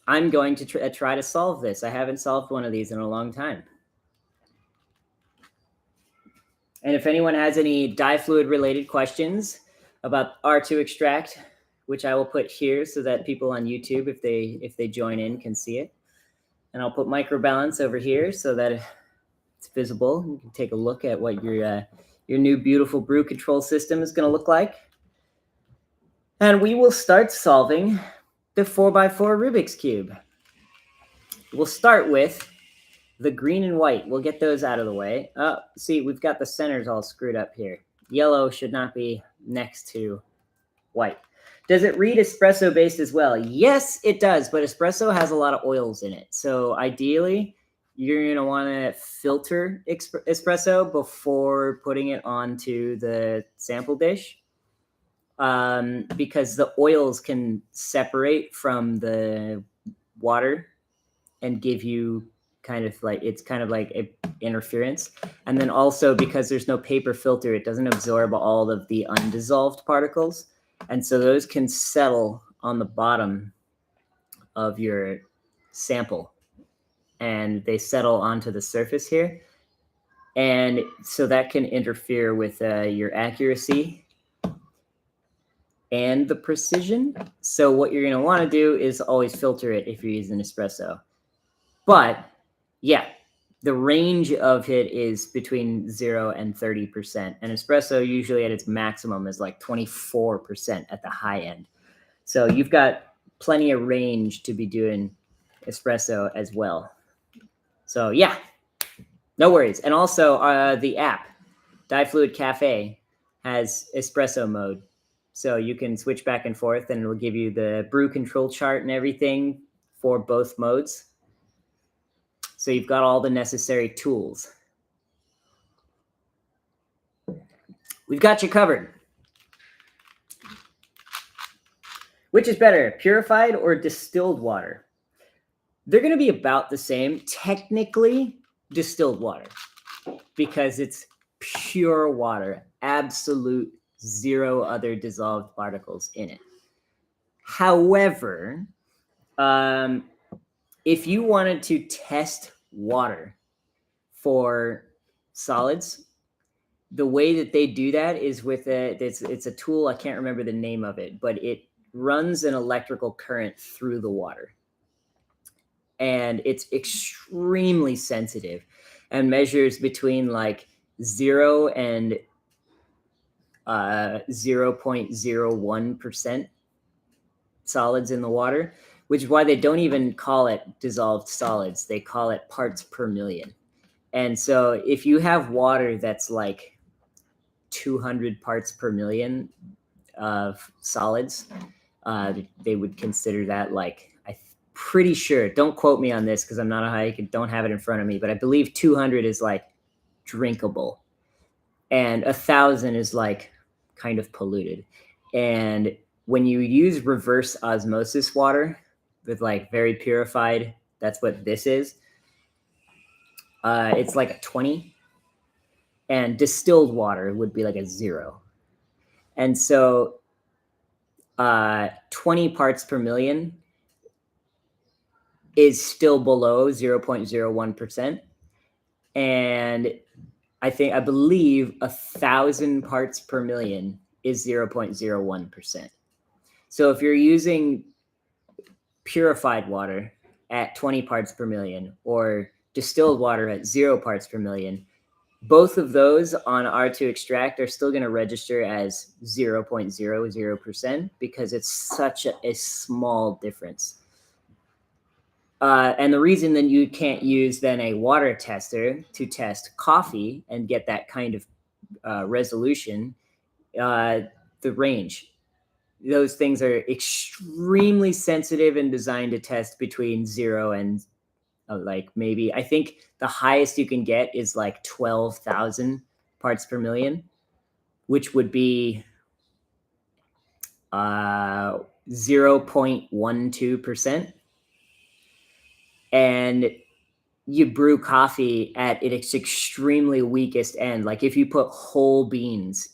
I'm going to try to solve this. I haven't solved one of these in a long time. And if anyone has any DiFluid related questions about R2 extract, which I will put here so that people on YouTube, if they join in, can see it. And I'll put microbalance over here so that it's visible. You can take a look at what your new beautiful brew control system is going to look like. And we will start solving the 4x4 Rubik's Cube. We'll start with the green and white. We'll get those out of the way. See, we've got the centers all screwed up here. Yellow should not be next to white. Does it read espresso based as well? Yes, it does, but espresso has a lot of oils in it. So ideally, you're going to want to filter espresso before putting it onto the sample dish, because the oils can separate from the water and give you kind of like a interference. And then also because there's no paper filter, it doesn't absorb all of the undissolved particles. And so those can settle on the bottom of your sample and they settle onto the surface here. And so that can interfere with your accuracy and the precision. So what you're going to want to do is always filter it if you're using espresso. But yeah, the range of it is between 0 and 30%. And espresso usually at its maximum is like 24% at the high end. So you've got plenty of range to be doing espresso as well. So yeah, no worries. And also the app, DiFluid Cafe, has espresso mode. So you can switch back and forth and it'll give you the brew control chart and everything for both modes. So you've got all the necessary tools. We've got you covered. Which is better, purified or distilled water? They're going to be about the same. Technically, distilled water, because it's pure water, absolute zero other dissolved particles in it. However, if you wanted to test water for solids, the way that they do that is with it's a tool. I can't remember the name of it, but it runs an electrical current through the water. And it's extremely sensitive and measures between like 0 and 0.01% solids in the water, which is why they don't even call it dissolved solids. They call it parts per million. And so if you have water that's like 200 parts per million of solids, they would consider that like, I'm pretty sure, don't quote me on this because I'm not a high, don't have it in front of me, but I believe 200 is like drinkable and 1,000 is like kind of polluted. And when you use reverse osmosis water with like very purified That's what this is. It's like a 20. And distilled water would be like a 0. And so 20 parts per million is still below 0.01%. And I believe 1,000 parts per million is 0.01%. So if you're using purified water at 20 parts per million or distilled water at 0 parts per million, both of those on R2 extract are still going to register as 0.00% because it's such a small difference. And the reason then you can't use then a water tester to test coffee and get that kind of resolution, the range. Those things are extremely sensitive and designed to test between 0 and like maybe, I think the highest you can get is like 12,000 parts per million, which would be 0.12%. And you brew coffee at its extremely weakest end. Like if you put whole beans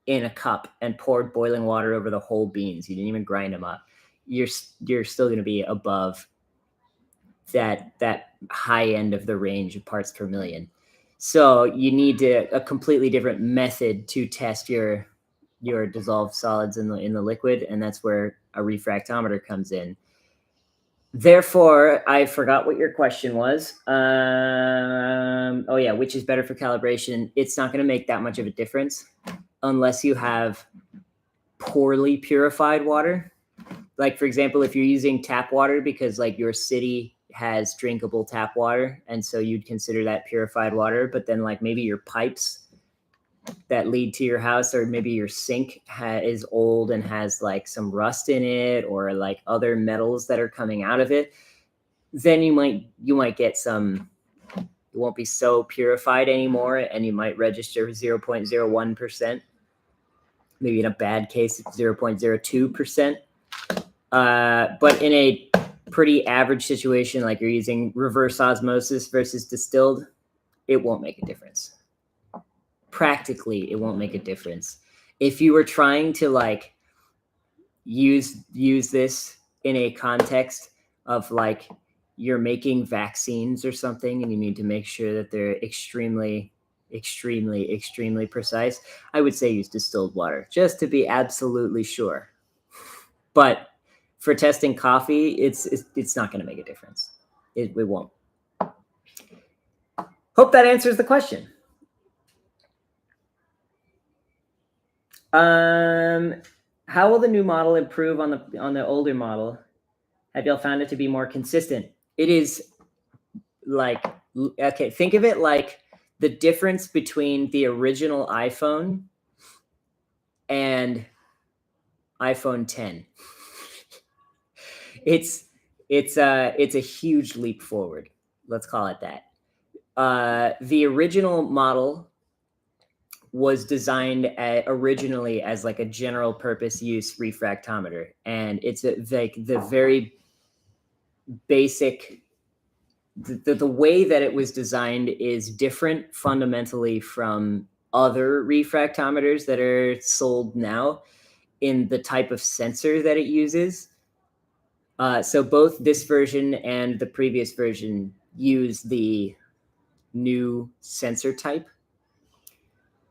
in a cup and poured boiling water over the whole beans, you didn't even grind them up, you're still going to be above that high end of the range of parts per million. So you need a completely different method to test your dissolved solids in the liquid, and that's where a refractometer comes in. Therefore, I forgot what your question was. Oh yeah, which is better for calibration? It's not going to make that much of a difference unless you have poorly purified water. Like for example, if you're using tap water because like your city has drinkable tap water, and so you'd consider that purified water, but then like maybe your pipes that lead to your house, or maybe your sink is old and has like some rust in it, or like other metals that are coming out of it, then you might get some, it won't be so purified anymore, and you might register 0.01%. Maybe in a bad case, it's 0.02%. But in a pretty average situation, like you're using reverse osmosis versus distilled, it won't make a difference. Practically, it won't make a difference. If you were trying to like use this in a context of like you're making vaccines or something and you need to make sure that they're extremely precise, I would say use distilled water just to be absolutely sure. But for testing coffee, it's not going to make a difference. It won't. Hope that answers the question. How will the new model improve on the older model? Have y'all found it to be more consistent? It is like, okay, think of it like the difference between the original iPhone and iPhone 10. It's a huge leap forward. Let's call it that. The original model was designed originally as like a general purpose use refractometer, and it's like the very basic. The way that it was designed is different fundamentally from other refractometers that are sold now in the type of sensor that it uses. So both this version and the previous version use the new sensor type.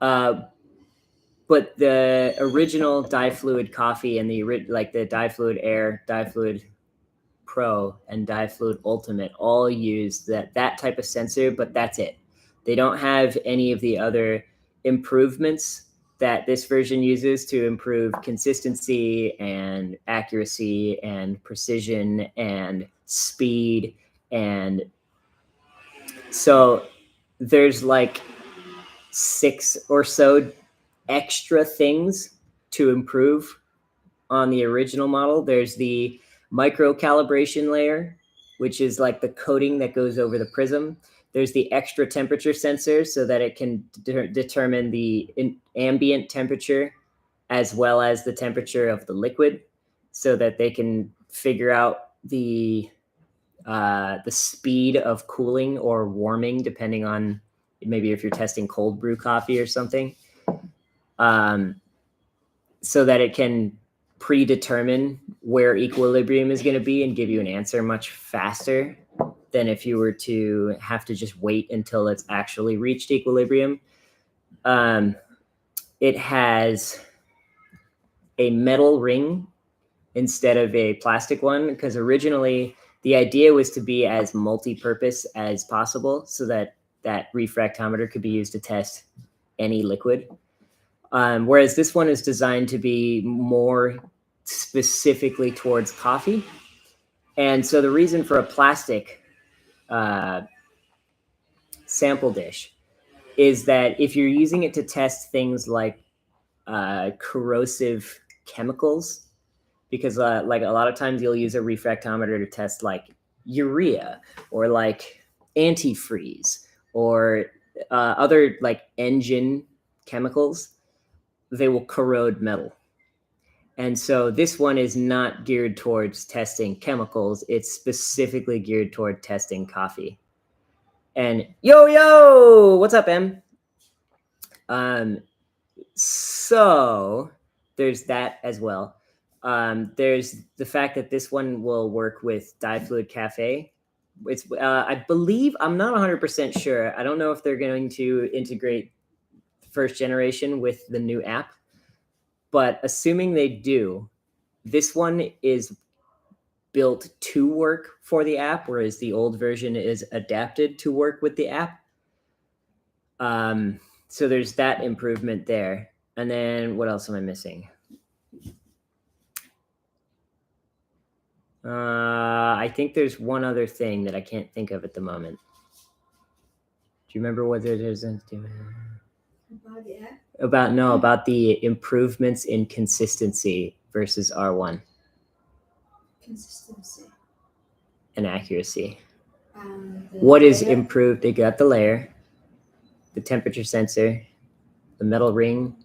But the original DiFluid coffee and the DiFluid Air, DiFluid Pro, and DiFluid Ultimate all use that type of sensor, but that's it. They don't have any of the other improvements that this version uses to improve consistency and accuracy and precision and speed. And so there's like 6 or so extra things to improve on the original model. There's the micro calibration layer, which is like the coating that goes over the prism. There's the extra temperature sensor so that it can determine the ambient temperature as well as the temperature of the liquid, so that they can figure out the the speed of cooling or warming, depending on maybe if you're testing cold brew coffee or something, so that it can predetermine where equilibrium is going to be and give you an answer much faster than if you were to have to just wait until it's actually reached equilibrium. It has a metal ring instead of a plastic one, because originally the idea was to be as multi-purpose as possible so that that refractometer could be used to test any liquid. Whereas this one is designed to be more specifically towards coffee. And so the reason for a plastic sample dish is that if you're using it to test things like corrosive chemicals, because like a lot of times you'll use a refractometer to test like urea or like antifreeze or other like engine chemicals, they will corrode metal. And so this one is not geared towards testing chemicals. It's specifically geared toward testing coffee. And yo, what's up, Em? So there's that as well. There's the fact that this one will work with DiFluid Cafe. It's I believe, I'm not 100% sure. I don't know if they're going to integrate first generation with the new app, but assuming they do, this one is built to work for the app, whereas the old version is adapted to work with the app. So there's that improvement there. And then what else am I missing? I think there's one other thing that I can't think of at the moment. Do you remember what it is? About the app? About the improvements in consistency versus R1. Consistency. And accuracy. What is improved? They got the layer, the temperature sensor, the metal ring.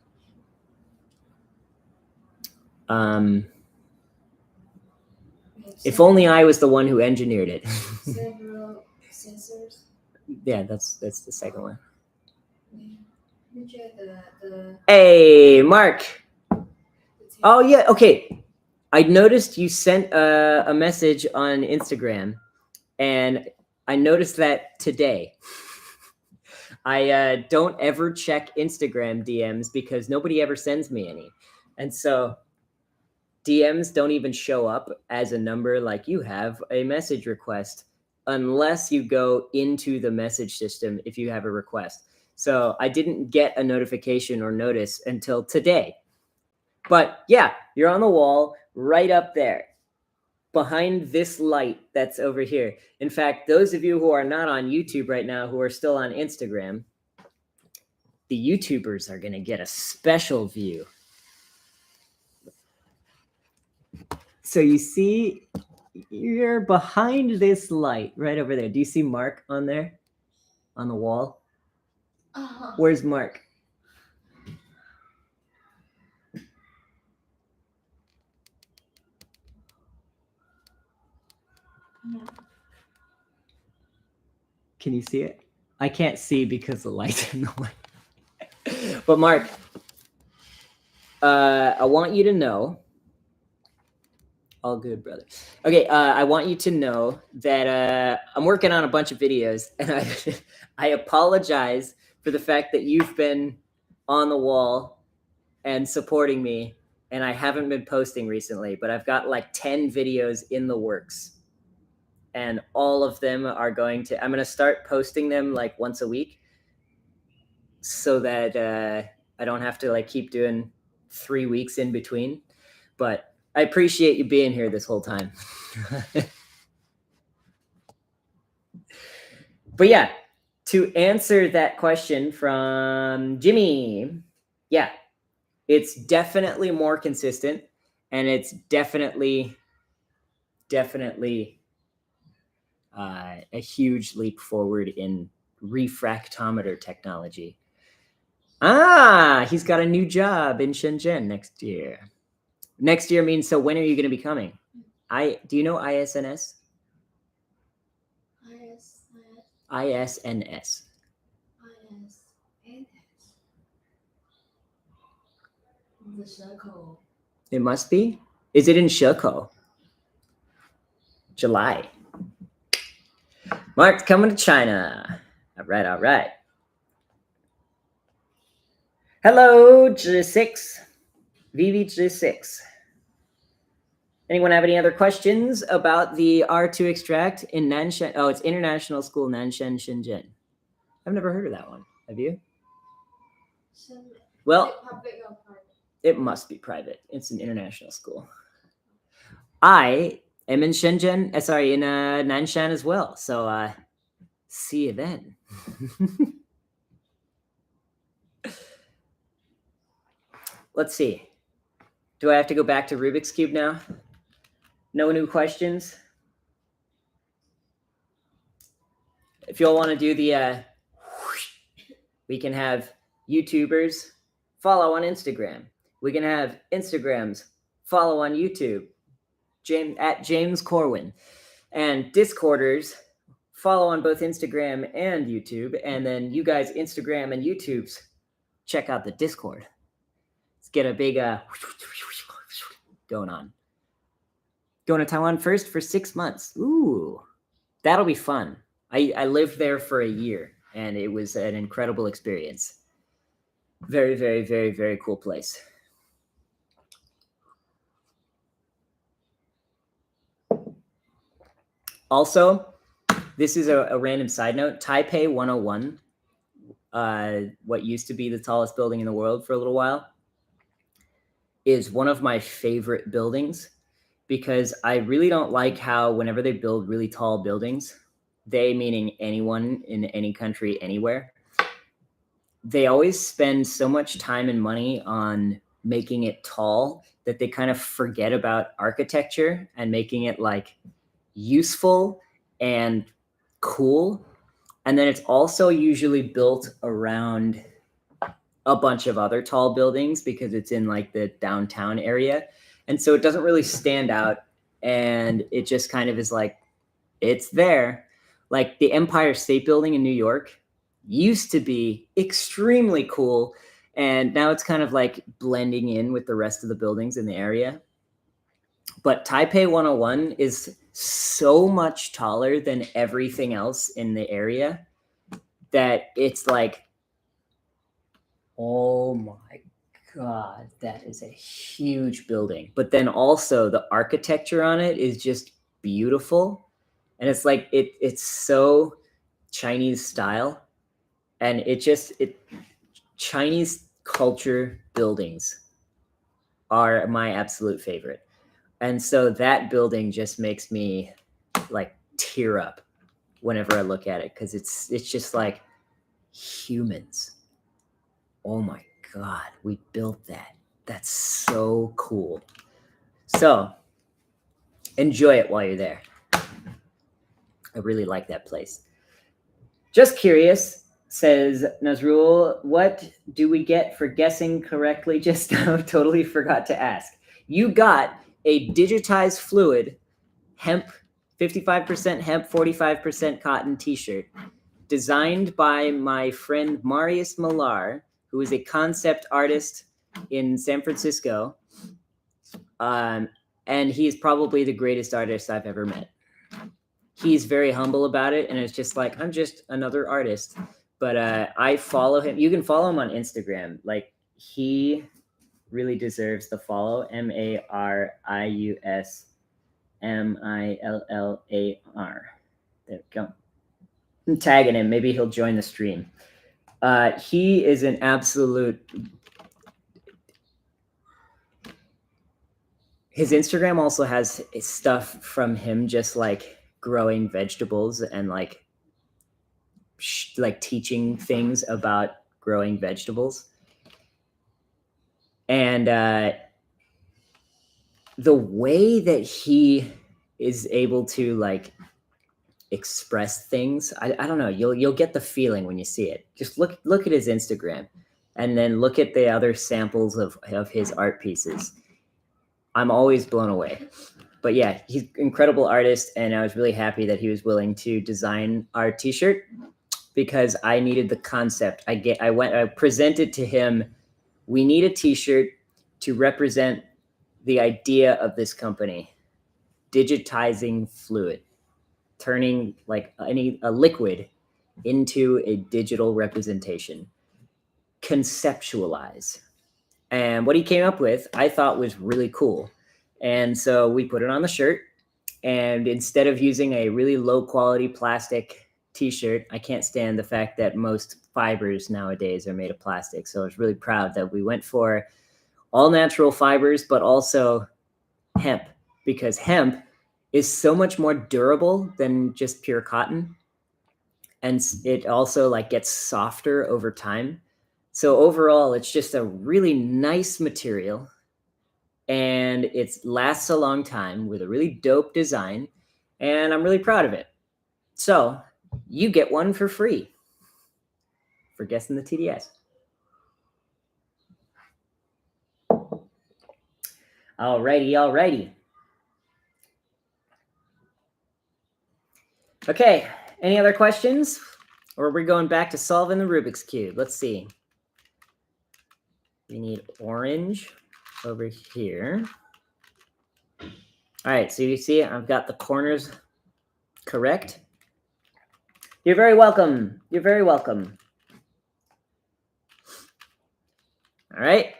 If only I was the one who engineered it. Several sensors. Yeah, that's the second one. The Hey, Mark. Oh yeah, okay. I noticed you sent a message on Instagram, and I noticed that today. I don't ever check Instagram DMs because nobody ever sends me any, and so DMs don't even show up as a number like you have a message request unless you go into the message system if you have a request. So I didn't get a notification or notice until today. But yeah, you're on the wall right up there behind this light that's over here. In fact, those of you who are not on YouTube right now, who are still on Instagram, the YouTubers are going to get a special view. So you see, you're behind this light right over there. Do you see Mark on there? On the wall? Where's Mark? No. Can you see it? I can't see because the light's in the way. But Mark, I want you to know. All good, brother. Okay, I want you to know that I'm working on a bunch of videos, and I apologize for the fact that you've been on the wall and supporting me, and I haven't been posting recently, but I've got like 10 videos in the works, and all of them are I'm going to start posting them like once a week so that I don't have to like keep doing 3 weeks in between. But I appreciate you being here this whole time. But yeah, to answer that question from Jimmy, yeah, it's definitely more consistent, and it's definitely a huge leap forward in refractometer technology. He's got a new job in Shenzhen next year. Next year means, so when are you going to be coming? Do you know ISNS? ISNS. ISNS. The circle. It must be. Is it in Shoko? July. Mark's coming to China. All right, all right. Hello, G6. VVG6. Anyone have any other questions about the R2 extract in Nanshan? Oh, it's International School Nanshan Shenzhen. I've never heard of that one. Have you? Well, Public or private? it must be private. It's an international school. I am in Shenzhen, in Nanshan as well. So see you then. Let's see. Do I have to go back to Rubik's Cube now? No new questions? If y'all want to do the, we can have YouTubers follow on Instagram. We can have Instagrams follow on YouTube, at James Corwin. And Discorders follow on both Instagram and YouTube. And then you guys, Instagram and YouTube's, check out the Discord. Let's get a big going on. Going to Taiwan first for 6 months. Ooh, that'll be fun. I lived there for a year, and it was an incredible experience. Very, very, very, very cool place. Also, this is a random side note. Taipei 101, what used to be the tallest building in the world for a little while, is one of my favorite buildings because I really don't like how whenever they build really tall buildings, they meaning anyone in any country, anywhere, they always spend so much time and money on making it tall that they kind of forget about architecture and making it like useful and cool. And then it's also usually built around a bunch of other tall buildings because it's in like the downtown area. And so it doesn't really stand out. And it just kind of is like, it's there. Like the Empire State Building in New York used to be extremely cool. And now it's kind of like blending in with the rest of the buildings in the area. But Taipei 101 is so much taller than everything else in the area that it's like, oh my God, that is a huge building. But then also the architecture on it is just beautiful. And it's like, it's so Chinese style. And Chinese culture buildings are my absolute favorite. And so that building just makes me like tear up whenever I look at it. Cause it's just like humans. Oh my God, we built that. That's so cool. So enjoy it while you're there. I really like that place. Just curious, says Nazrul, what do we get for guessing correctly just now? Totally forgot to ask. You got a digitized fluid hemp, 55% hemp, 45% cotton t-shirt designed by my friend Marius Millar, who is a concept artist in San Francisco. And he is probably the greatest artist I've ever met. He's very humble about it. And it's just like, I'm just another artist. But I follow him. You can follow him on Instagram. Like, he really deserves the follow. MARIUSMILLAR. There we go. I'm tagging him. Maybe he'll join the stream. He is an absolute... His Instagram also has stuff from him just like growing vegetables and like teaching things about growing vegetables. And the way that he is able to like express things, I don't know, you'll get the feeling when you see it. Just look at his Instagram and then look at the other samples of his art pieces. I'm always blown away. But yeah, he's an incredible artist, and I was really happy that he was willing to design our t-shirt because I needed the concept. I presented to him, we need a t-shirt to represent the idea of this company, digitizing fluid, turning like a liquid into a digital representation, conceptualize. And what he came up with, I thought was really cool. And so we put it on the shirt. And instead of using a really low quality plastic t-shirt, I can't stand the fact that most fibers nowadays are made of plastic. So I was really proud that we went for all natural fibers, but also hemp, because hemp is so much more durable than just pure cotton. And it also like gets softer over time. So overall, it's just a really nice material, and it lasts a long time with a really dope design, and I'm really proud of it. So you get one for free for guessing the TDS. Alrighty. Okay, any other questions? Or are we going back to solving the Rubik's Cube? Let's see. We need orange over here. All right, so you see I've got the corners correct. You're very welcome. You're very welcome. All right.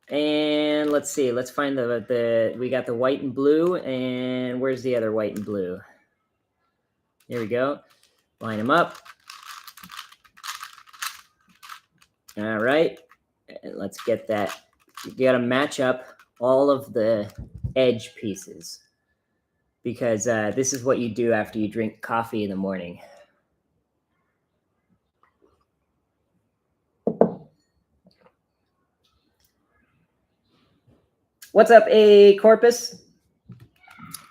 And let's see. Let's find we got the white and blue. And where's the other white and blue? Here we go. Line them up. All right. And let's get that. You got to match up all of the edge pieces, because this is what you do after you drink coffee in the morning. What's up, A Corpus?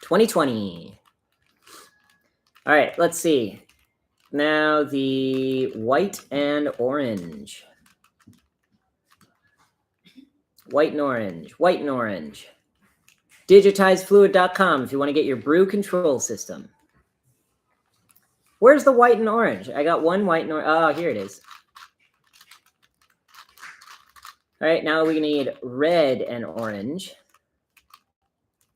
2020. All right, let's see. Now the white and orange. White and orange. DigitizeFluid.com if you want to get your brew control system. Where's the white and orange? I got one white and orange. Oh, here it is. All right, now we're going to need red and orange.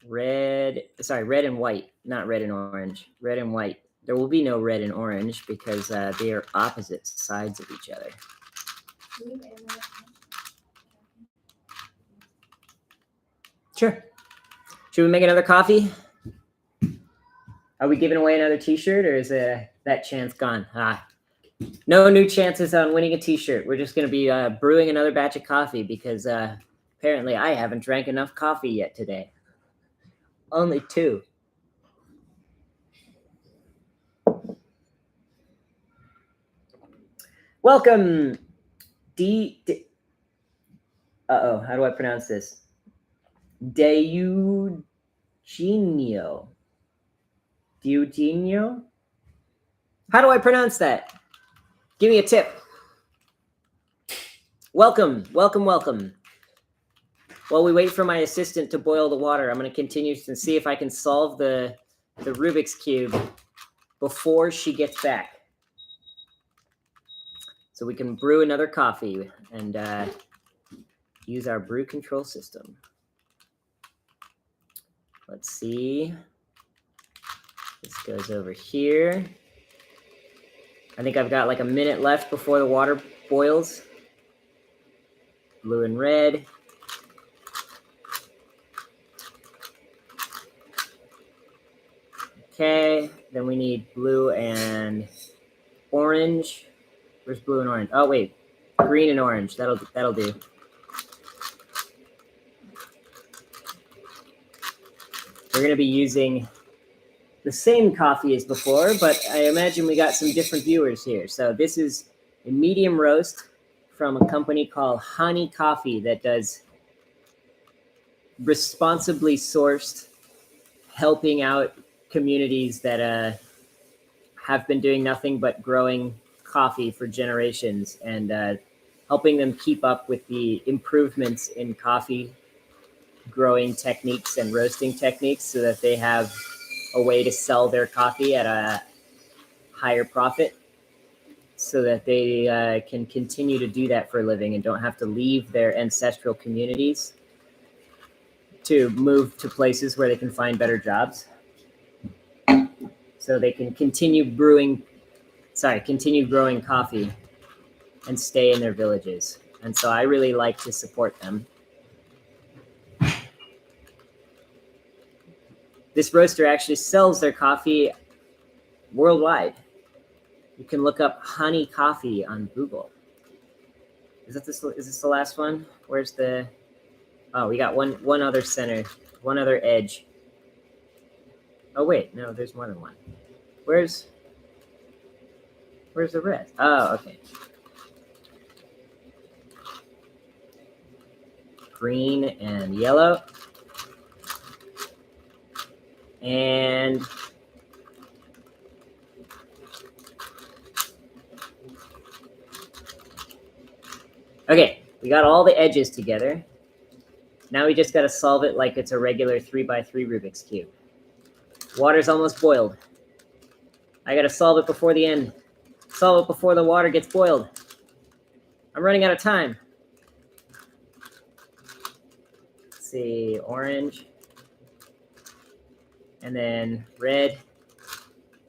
Red and white, not red and orange. Red and white. There will be no red and orange because they are opposite sides of each other. Sure. Should we make another coffee? Are we giving away another t-shirt, or is that chance gone? No new chances on winning a t-shirt. We're just going to be brewing another batch of coffee because apparently I haven't drank enough coffee yet today. Only 2. Welcome, uh-oh, how do I pronounce this? Diugenio. How do I pronounce that? Give me a tip. Welcome. While we wait for my assistant to boil the water, I'm going to continue to see if I can solve the Rubik's Cube before she gets back, so we can brew another coffee and use our brew control system. Let's see. This goes over here. I think I've got like a minute left before the water boils. Blue and red. Okay, then we need blue and orange. Where's blue and orange? Oh wait, green and orange. That'll do. We're gonna be using the same coffee as before, but I imagine we got some different viewers here. So this is a medium roast from a company called Honey Coffee that does responsibly sourced, helping out communities that have been doing nothing but growing coffee for generations, and helping them keep up with the improvements in coffee growing techniques and roasting techniques so that they have a way to sell their coffee at a higher profit, so that they can continue to do that for a living and don't have to leave their ancestral communities to move to places where they can find better jobs. So they can continue growing coffee and stay in their villages. And so I really like to support them. This roaster actually sells their coffee worldwide. You can look up honey coffee on Google. Is this the last one? Where's the... Oh, we got one other center, one other edge. Oh, wait, no, there's more than one. Where's the red? Oh, okay. Green and yellow. And okay, we got all the edges together. Now we just got to solve it like it's a regular 3x3 Rubik's Cube. Water's almost boiled. I got to solve it before the end. Solve it before the water gets boiled. I'm running out of time. Let's see, orange. And then red.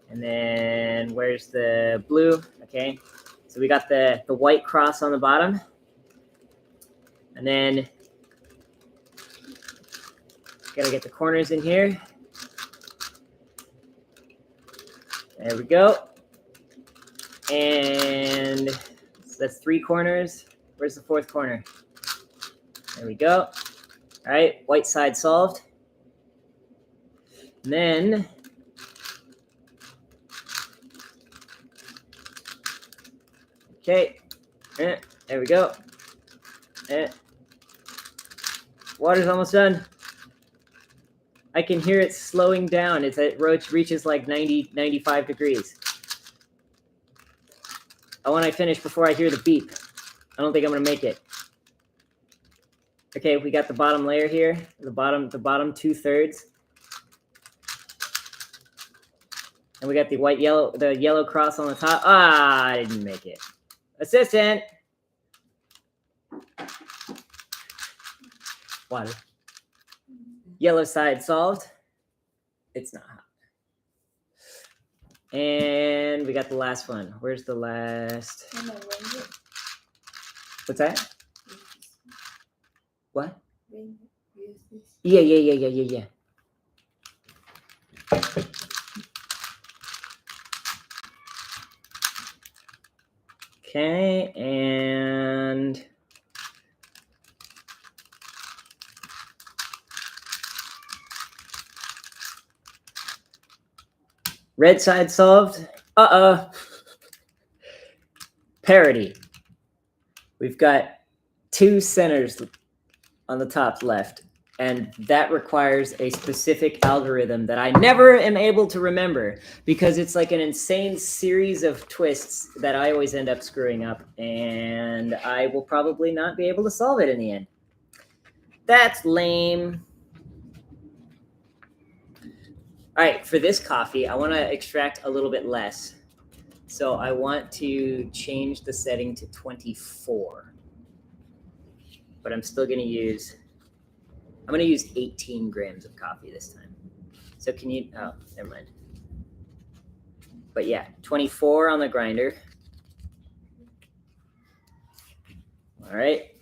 And then where's the blue? Okay, so we got the white cross on the bottom. And then gotta get the corners in here. There we go. And so that's 3 corners. Where's the 4th corner? There we go. All right, white side solved. And then okay, there we go. Water's almost done. I can hear it slowing down. It reaches like 90, 95 degrees. I want to finish before I hear the beep. I don't think I'm gonna make it. Okay, we got the bottom layer here. The bottom 2/3. And we got the yellow cross on the top. Ah, I didn't make it. Assistant. Water. Yellow side solved. It's not hot. And we got the last one. Where's the last? What's that? What? Yeah. Okay, and red side solved. Parity. We've got 2 centers on the top left, and that requires a specific algorithm that I never am able to remember because it's like an insane series of twists that I always end up screwing up, and I will probably not be able to solve it in the end. That's lame. All right, for this coffee, I want to extract a little bit less. So I want to change the setting to 24. But I'm still going to use 18 grams of coffee this time. So can you, oh, never mind. But yeah, 24 on the grinder. All right.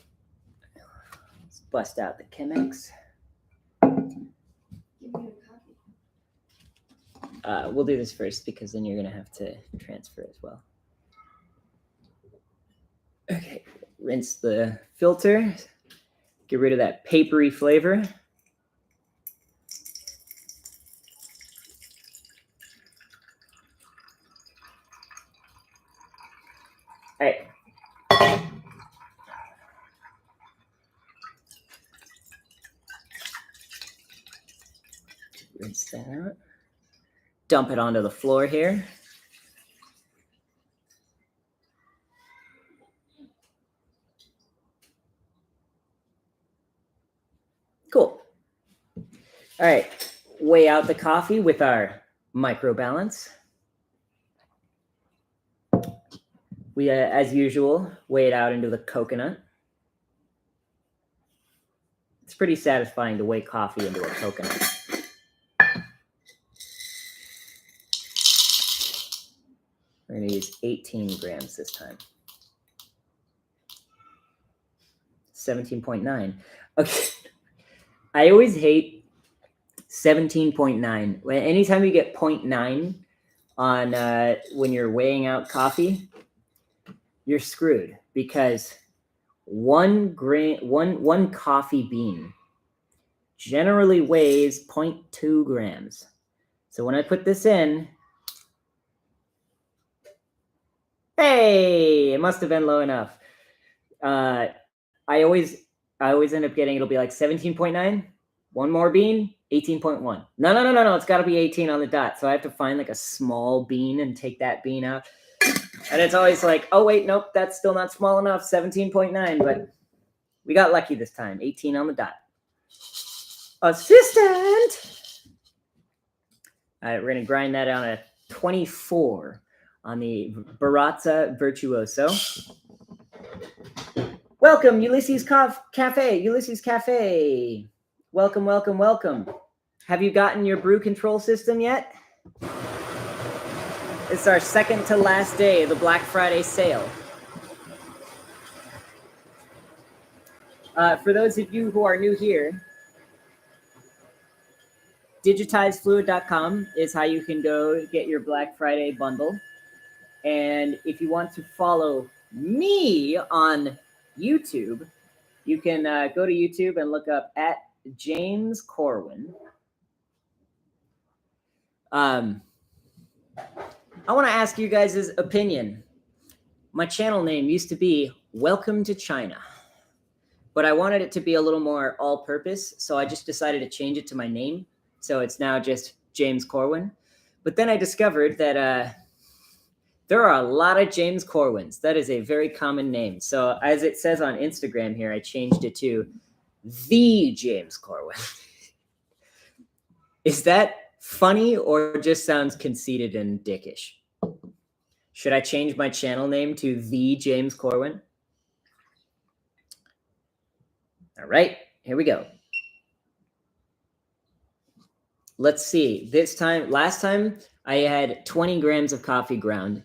Let's bust out the Chemex. We'll do this first because then you're going to have to transfer as well. Okay, rinse the filter. Get rid of that papery flavor. All right. Rinse that out. Dump it onto the floor here. Cool. All right, weigh out the coffee with our microbalance. We, as usual, weigh it out into the coconut. It's pretty satisfying to weigh coffee into a coconut. We're going to use 18 grams this time. 17.9. Okay. I always hate 17.9. Anytime you get 0.9 on when you're weighing out coffee, you're screwed because one coffee bean generally weighs 0.2 grams. So when I put this in, hey, it must have been low enough. I always end up getting, it'll be like 17.9, one more bean, 18.1. No, it's got to be 18 on the dot. So I have to find like a small bean and take that bean out. And it's always like, oh, wait, nope, that's still not small enough, 17.9. But we got lucky this time, 18 on the dot. Assistant! All right, we're going to grind that on a 24 on the Barazza Virtuoso. Welcome, Ulysses Cafe. Ulysses Cafe. Welcome, welcome, welcome. Have you gotten your brew control system yet? It's our second to last day of the Black Friday sale. For those of you who are new here, digitizefluid.com is how you can go get your Black Friday bundle. And if you want to follow me on YouTube, you can go to YouTube and look up at James Corwin. I want to ask you guys' opinion. My channel name used to be Welcome to China, but I wanted it to be a little more all-purpose, so I just decided to change it to my name. So it's now just James Corwin. But then I discovered that there are a lot of James Corwins. That is a very common name. So as it says on Instagram here, I changed it to The James Corwin. Is that funny or just sounds conceited and dickish? Should I change my channel name to The James Corwin? All right, here we go. Let's see. Last time I had 20 grams of coffee ground,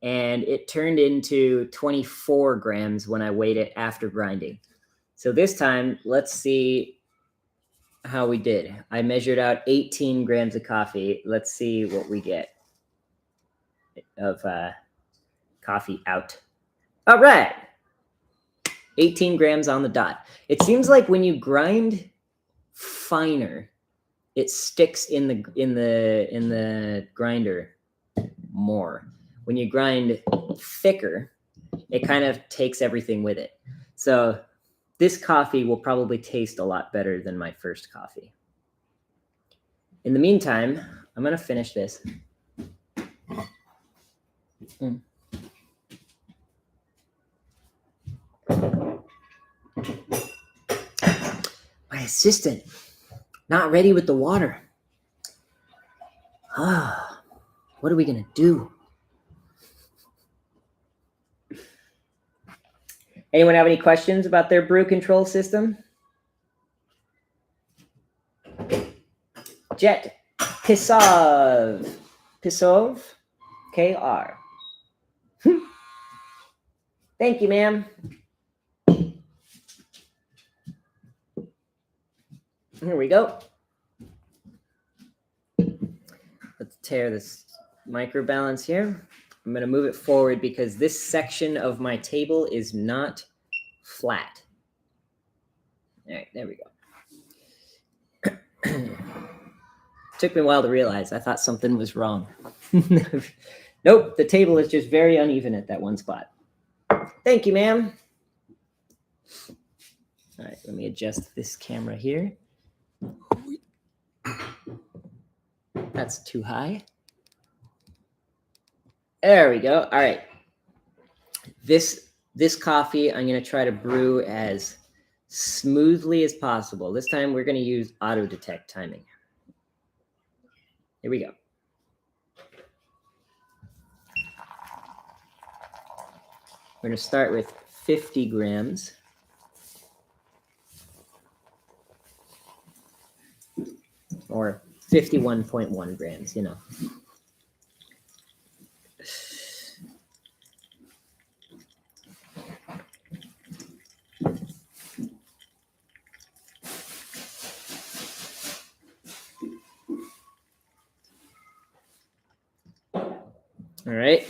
and it turned into 24 grams when I weighed it after grinding. So this time, let's see how we did. I measured out 18 grams of coffee. Let's see what we get of coffee out. All right. 18 grams on the dot. It seems like when you grind finer, it sticks in the grinder more. When you grind thicker, it kind of takes everything with it. So this coffee will probably taste a lot better than my first coffee. In the meantime, I'm going to finish this. My assistant, not ready with the water. What are we going to do? Anyone have any questions about their brew control system? Jet Pisov, KR. Thank you, ma'am. Here we go. Let's tear this microbalance here. I'm going to move it forward because this section of my table is not flat. All right, there we go. Took me a while to realize. I thought something was wrong. Nope, the table is just very uneven at that one spot. Thank you, ma'am. All right, let me adjust this camera here. That's too high. There we go. All right. This coffee, I'm going to try to brew as smoothly as possible. This time we're going to use auto detect timing. Here we go. We're going to start with 50 grams. Or 51.1 grams, you know. All right,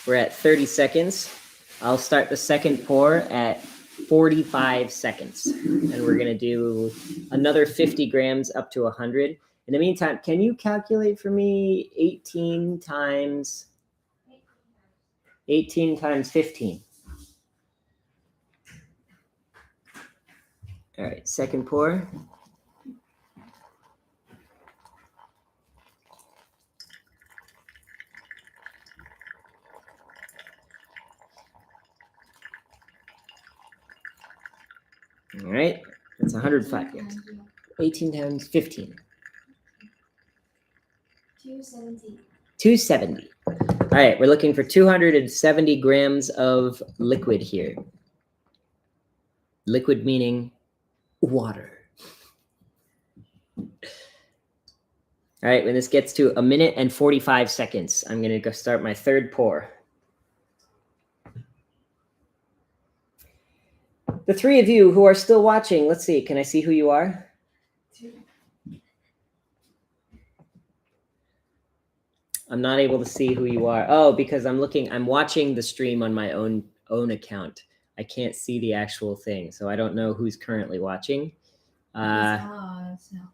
we're at 30 seconds. I'll start the second pour at 45 seconds. And we're going to do another 50 grams up to 100. In the meantime, can you calculate for me 18 times 15? All right, second pour. All right, that's 105 grams. 18 times 15. 270. 270. All right, we're looking for 270 grams of liquid here. Liquid meaning water. All right, when this gets to 1 minute and 45 seconds, I'm going to go start my third pour. The three of you who are still watching, let's see, can I see who you are? I'm not able to see who you are. Oh, because I'm watching the stream on my own account. I can't see the actual thing, so I don't know who's currently watching. It's us now.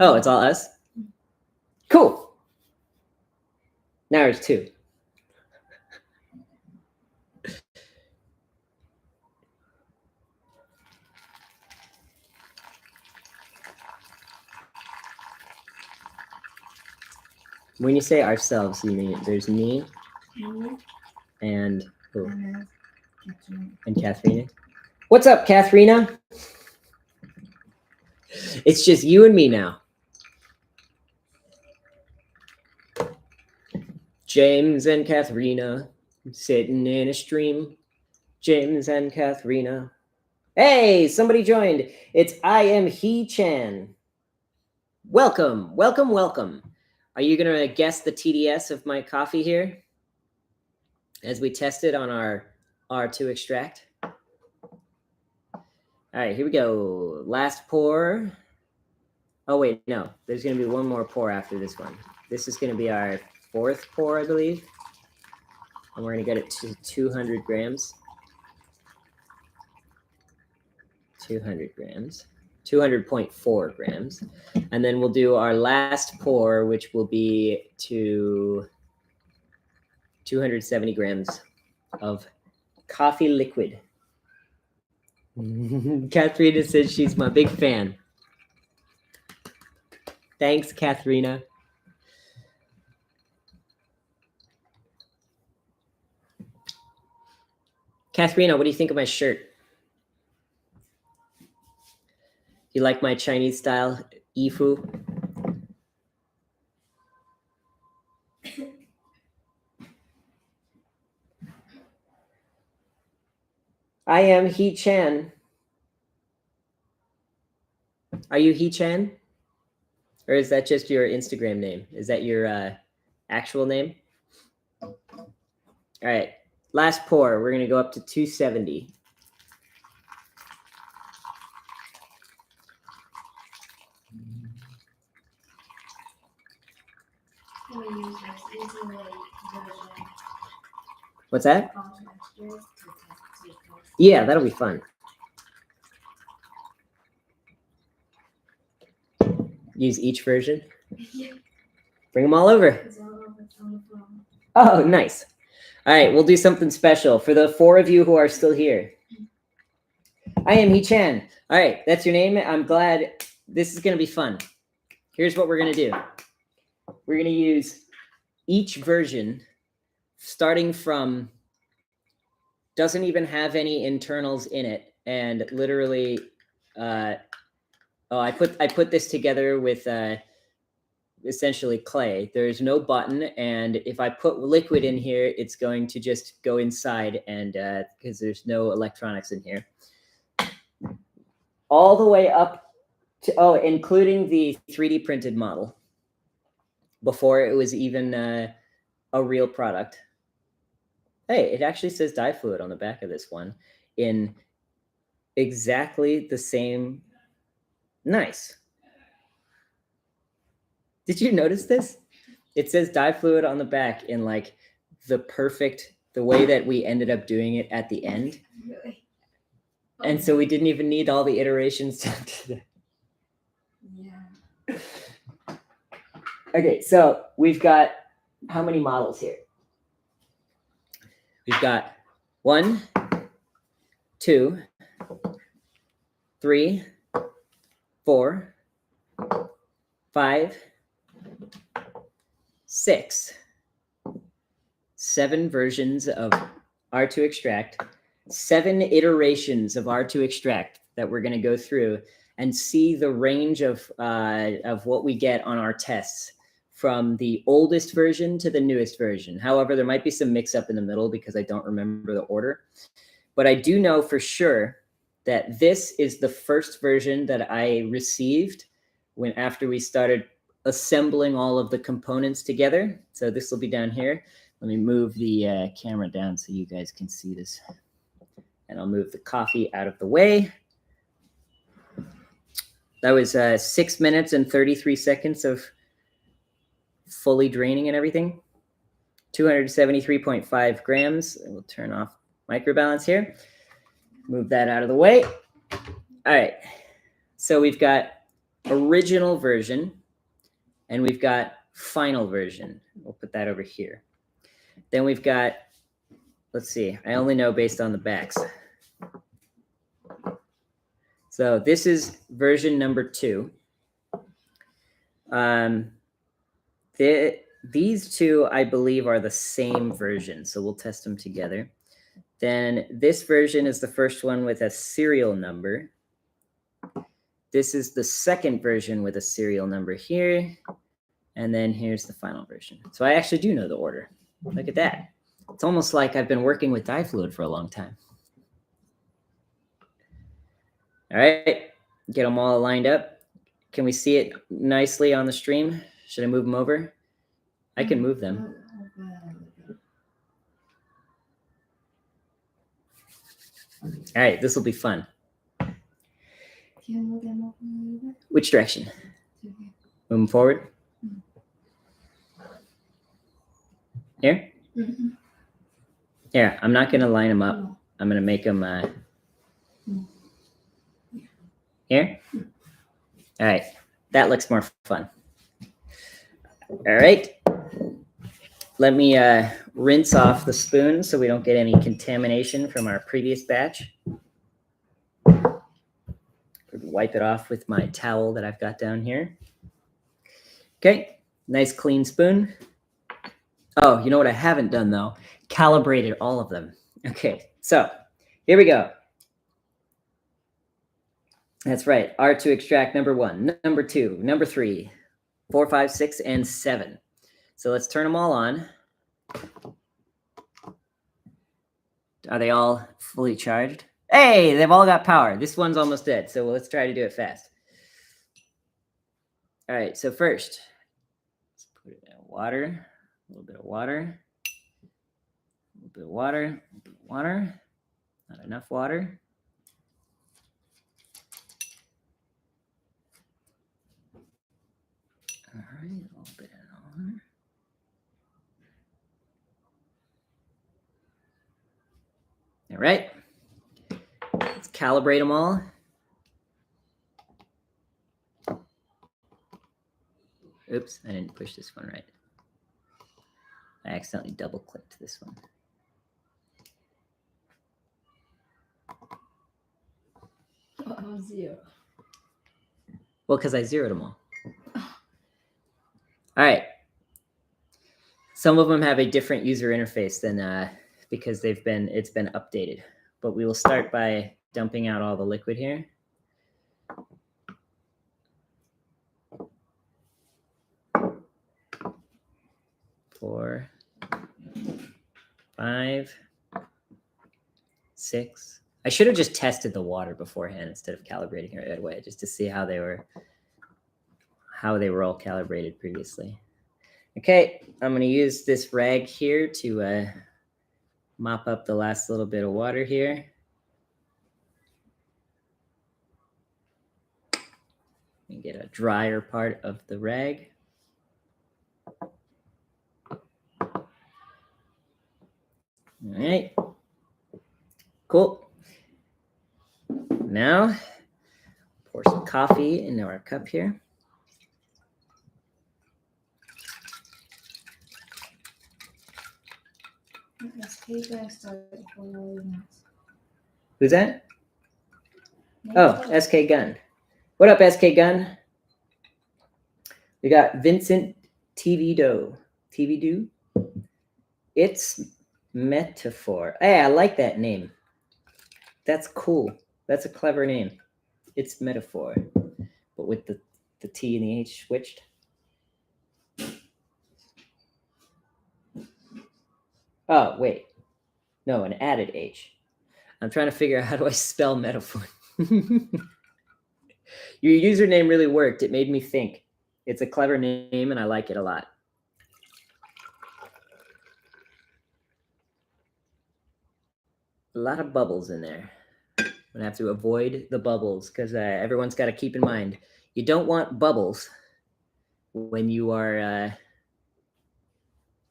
Oh, it's all us? Cool. Now there's two. When you say ourselves, you mean there's me and who? And Katharina. What's up, Katharina? It's just you and me now. James and Katharina sitting in a stream. James and Katharina. Hey, somebody joined. It's I am He Chan. Welcome, welcome, welcome. Are you going to guess the TDS of my coffee here as we test it on our R2 extract? All right, here we go. Last pour. Oh, wait, no. There's going to be one more pour after this one. This is going to be our fourth pour, I believe. And we're going to get it to 200 grams. 200 grams. 200.4 grams. And then we'll do our last pour, which will be to 270 grams of coffee liquid. Katharina says she's my big fan. Thanks, Katharina. Katharina, what do you think of my shirt? You like my Chinese style ifu? I am He Chan. Are you He Chan? Or is that just your Instagram name? Is that your actual name? All right, last pour. We're going to go up to 270. What's that? Yeah, that'll be fun. Use each version? Bring them all over. Oh, nice. All right, we'll do something special for the 4 of you who are still here. I am He Chan. All right, that's your name. I'm glad. This is going to be fun. Here's what we're going to do. We're going to use each version starting from doesn't even have any internals in it, and literally I put this together with essentially clay. There's no button, and if I put liquid in here, it's going to just go inside, and because there's no electronics in here. All the way up to, including the 3D printed model before it was even a real product. Hey, it actually says DiFluid on the back of this one in exactly the same. Nice. Did you notice this? It says DiFluid on the back in like the way that we ended up doing it at the end. Really? And so we didn't even need all the iterations. Yeah. Okay, so we've got how many models here? We've got 1, 2, 3, 4, 5, 6, 7 versions of R2 extract, 7 iterations of R2 extract that we're going to go through and see the range of what we get on our tests from the oldest version to the newest version. However, there might be some mix up in the middle because I don't remember the order. But I do know for sure that this is the first version that I received after we started assembling all of the components together. So this will be down here. Let me move the camera down so you guys can see this. And I'll move the coffee out of the way. That was 6 minutes and 33 seconds of fully draining and everything. 273.5 grams. We'll turn off microbalance here. Move that out of the way. All right. So we've got original version and we've got final version. We'll put that over here. Then we've got, let's see, I only know based on the backs. So this is version number 2. These two, I believe, are the same version. So we'll test them together. Then this version is the first one with a serial number. This is the second version with a serial number here. And then here's the final version. So I actually do know the order. Look at that. It's almost like I've been working with DiFluid for a long time. All right, get them all lined up. Can we see it nicely on the stream? Should I move them over? I can move them. All right, this will be fun. Which direction? Moving forward? Here? Mm-hmm. Here, I'm not going to line them up. I'm going to make them here. All right, that looks more fun. All right. Let me rinse off the spoon so we don't get any contamination from our previous batch. Wipe it off with my towel that I've got down here. Okay, nice clean spoon. Oh, you know what I haven't done though? Calibrated all of them. Okay, so here we go. That's right, R2 extract number 1, number 2, number 3, 4, 5, 6, and 7. So let's turn them all on. Are they all fully charged? Hey, they've all got power. This one's almost dead, so let's try to do it fast. All right, so first, let's put it in water, a little bit of water, a little bit of water, a little bit of water, not enough water. All right, a little bit of water. All right, let's calibrate them all. Oops, I didn't push this one right. I accidentally double clicked this one. Oh, 0. Well, because I zeroed them all. All right. Some of them have a different user interface than because it's been updated. But we will start by dumping out all the liquid here. All 4, 5, 6. I should have just tested the water beforehand instead of calibrating it right away, just to see how they were all calibrated previously. Okay, I'm going to use this rag here to mop up the last little bit of water here. And get a drier part of the rag. All right. Cool. Now, pour some coffee into our cup here. Who's that? Oh, SK Gun. What up, SK Gun? We got Vincent TV Do. It's Metaphor. Hey, I like that name. That's cool. That's a clever name. It's Metaphor, but with the T and the H switched. Oh, wait. No, an added H. I'm trying to figure out how do I spell metaphor. Your username really worked. It made me think. It's a clever name, and I like it a lot. A lot of bubbles in there. I'm going to have to avoid the bubbles because everyone's got to keep in mind, you don't want bubbles when you are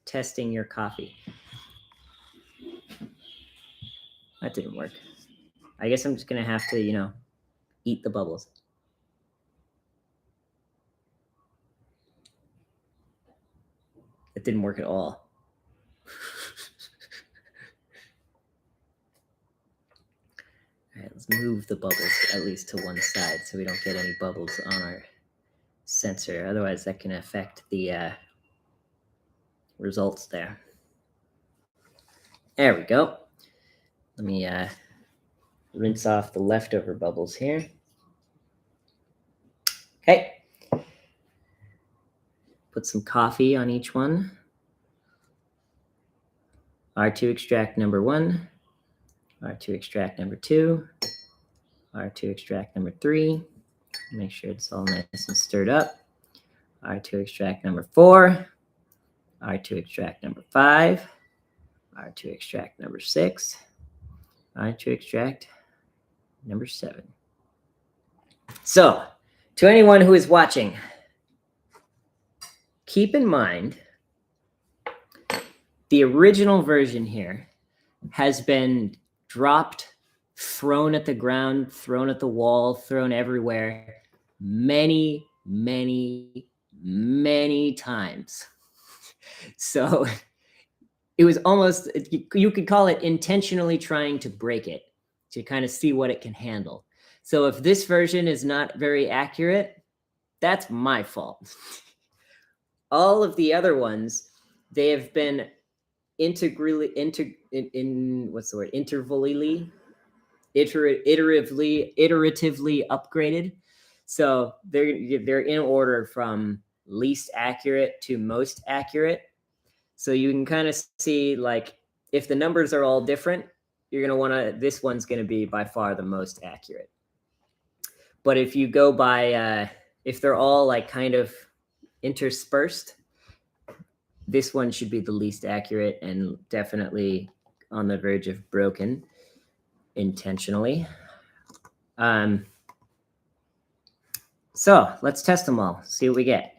testing your coffee. That didn't work. I guess I'm just going to have to, eat the bubbles. It didn't work at all. All right, let's move the bubbles at least to one side so we don't get any bubbles on our sensor. Otherwise, that can affect the results there. There we go. Let me rinse off the leftover bubbles here. Okay. Put some coffee on each one. R2 extract number 1. R2 extract number 2. R2 extract number 3. Make sure it's all nice and stirred up. R2 extract number 4. R2 extract number 5. R2 extract number 6. R2 extract number 7. So, to anyone who is watching, keep in mind the original version here has been dropped, thrown at the ground, thrown at the wall, thrown everywhere many, many, many times. So it was almost, you could call it intentionally trying to break it to kind of see what it can handle. So if this version is not very accurate, that's my fault. All of the other ones, they have been iteratively upgraded. So they're in order from least accurate to most accurate. So you can kind of see, like, if the numbers are all different, you're going to want to, this one's going to be by far the most accurate. But if you go by, if they're all like kind of interspersed, this one should be the least accurate and definitely on the verge of broken intentionally. So let's test them all, see what we get.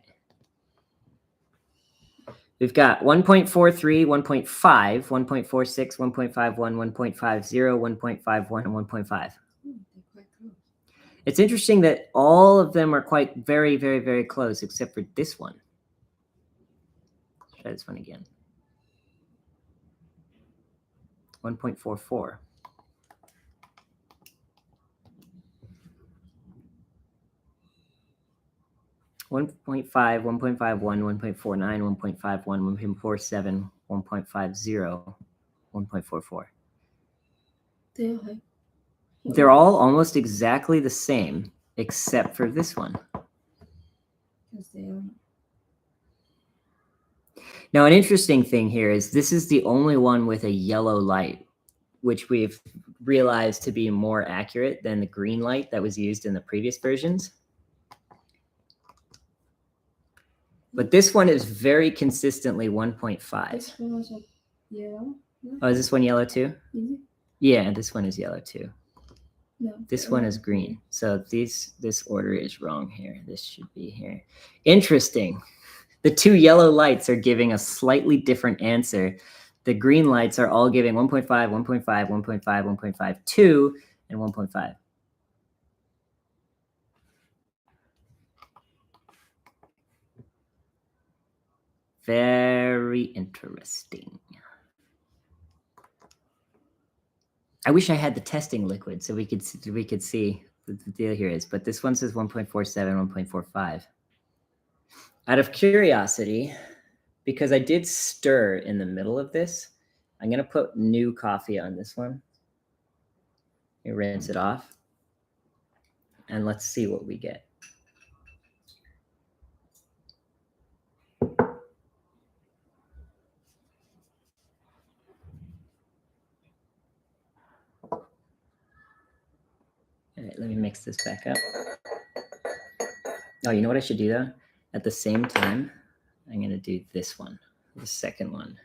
We've got 1.43, 1.5, 1.46, 1.51, 1.50, 1.51, and 1.5. It's interesting that all of them are quite very, very, very close, except for this one. Try this one again. 1.44. 1.5, 1.51, 1.49, 1.51, 1.47, 1.50, 1.44. They're all almost exactly the same, except for this one. Now, an interesting thing here is this is the only one with a yellow light, which we've realized to be more accurate than the green light that was used in the previous versions. But this one is very consistently 1.5. This one was yellow. No? Oh, is this one yellow too? Is it? Yeah, this one is yellow too. No. This one is green. So this order is wrong here. This should be here. Interesting. The two yellow lights are giving a slightly different answer. The green lights are all giving 1.5, 1.5, 1.5, 1.5, 2, and 1.5. Very interesting. I wish I had the testing liquid so we could see what the deal here is. But this one says 1.47, 1.45. Out of curiosity, because I did stir in the middle of this, I'm going to put new coffee on this one. You rinse it off. And let's see what we get. All right, let me mix this back up. Oh, you know what I should do though? At the same time, I'm going to do this one, the second one.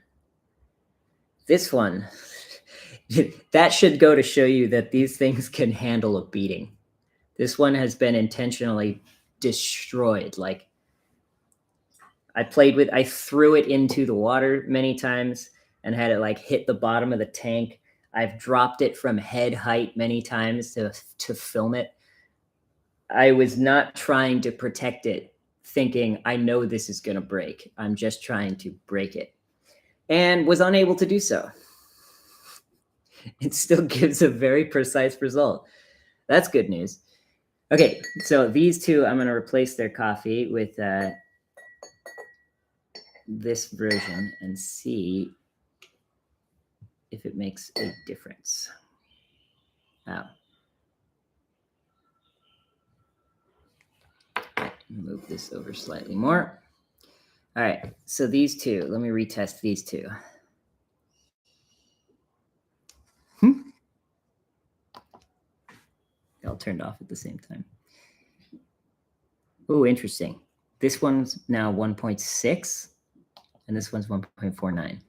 This one, that should go to show you that these things can handle a beating. This one has been intentionally destroyed. Like I threw it into the water many times and had it like hit the bottom of the tank. I've dropped it from head height many times to film it. I was not trying to protect it, thinking I know this is going to break. I'm just trying to break it, and was unable to do so. It still gives a very precise result. That's good news. Okay, so these two, I'm going to replace their coffee with this version and see if it makes a difference. Wow. Move this over slightly more. All right, so these two, let me retest these two. They all turned off at the same time. Oh, interesting. This one's now 1.6, and this one's 1.49.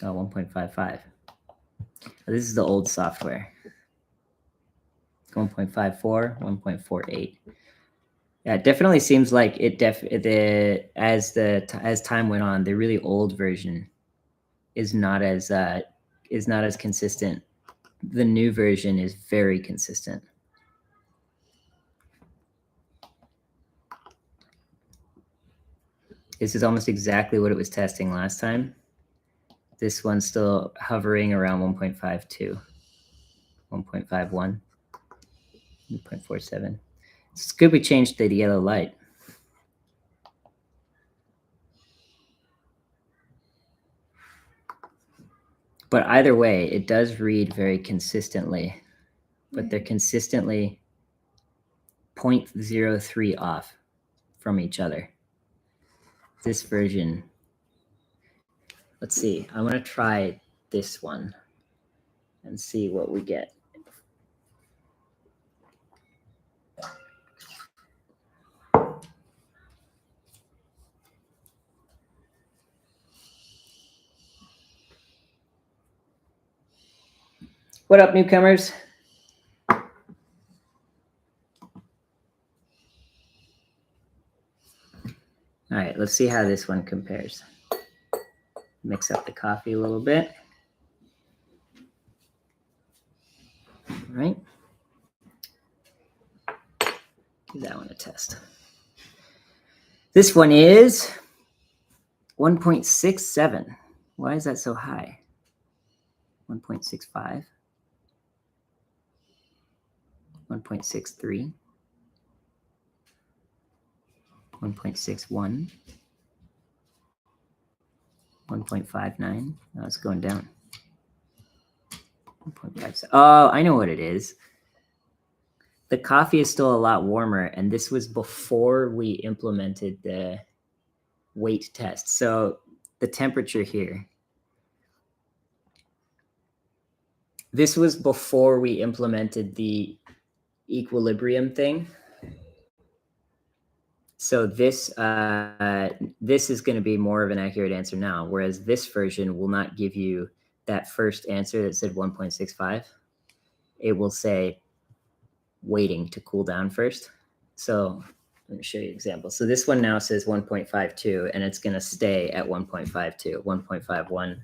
Oh, 1.55. This is the old software. 1.54, 1.48. Yeah, it definitely seems like as time went on, the really old version is not as consistent. The new version is very consistent. This is almost exactly what it was testing last time. This one's still hovering around 1.52, 1.51, 1.47. It's good we changed the yellow light. But either way, it does read very consistently. But they're consistently 0.03 off from each other. This version, let's see. I want to try this one and see what we get. What up, newcomers? All right, let's see how this one compares. Mix up the coffee a little bit. All right. Give that one a test. This one is 1.67. Why is that so high? 1.65. 1.63. 1.61. 1.59. Oh, it's going down. 1.57. Oh, I know what it is. The coffee is still a lot warmer, and this was before we implemented the weight test. So the temperature here, this was before we implemented the equilibrium thing. So this is going to be more of an accurate answer now, whereas this version will not give you that first answer that said 1.65. It will say waiting to cool down first. So let me show you an example. So this one now says 1.52, and it's going to stay at 1.52, 1.51,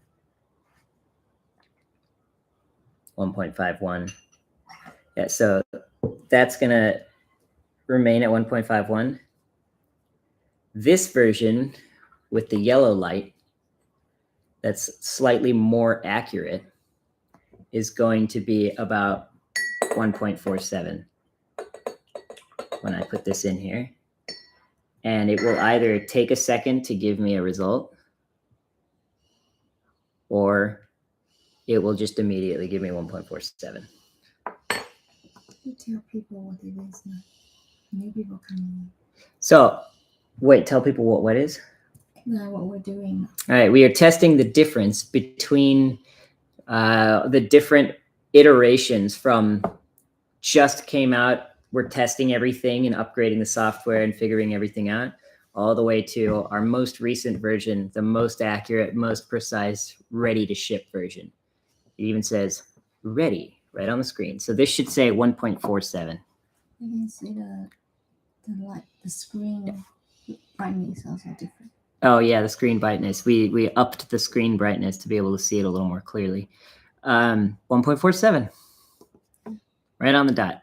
1.51. Yeah, so that's going to remain at 1.51. This version with the yellow light that's slightly more accurate is going to be about 1.47 when I put this in here. And it will either take a second to give me a result, or it will just immediately give me 1.47. You tell people what it is now. New people coming in. So, wait, tell people what is? Now what we're doing. All right, we are testing the difference between the different iterations from just came out, we're testing everything and upgrading the software and figuring everything out, all the way to our most recent version, the most accurate, most precise, ready to ship version. It even says ready right on the screen. So this should say 1.47. You can see the light, the screen brightness is also different. Oh yeah, the screen brightness. We upped the screen brightness to be able to see it a little more clearly. 1.47. Right on the dot.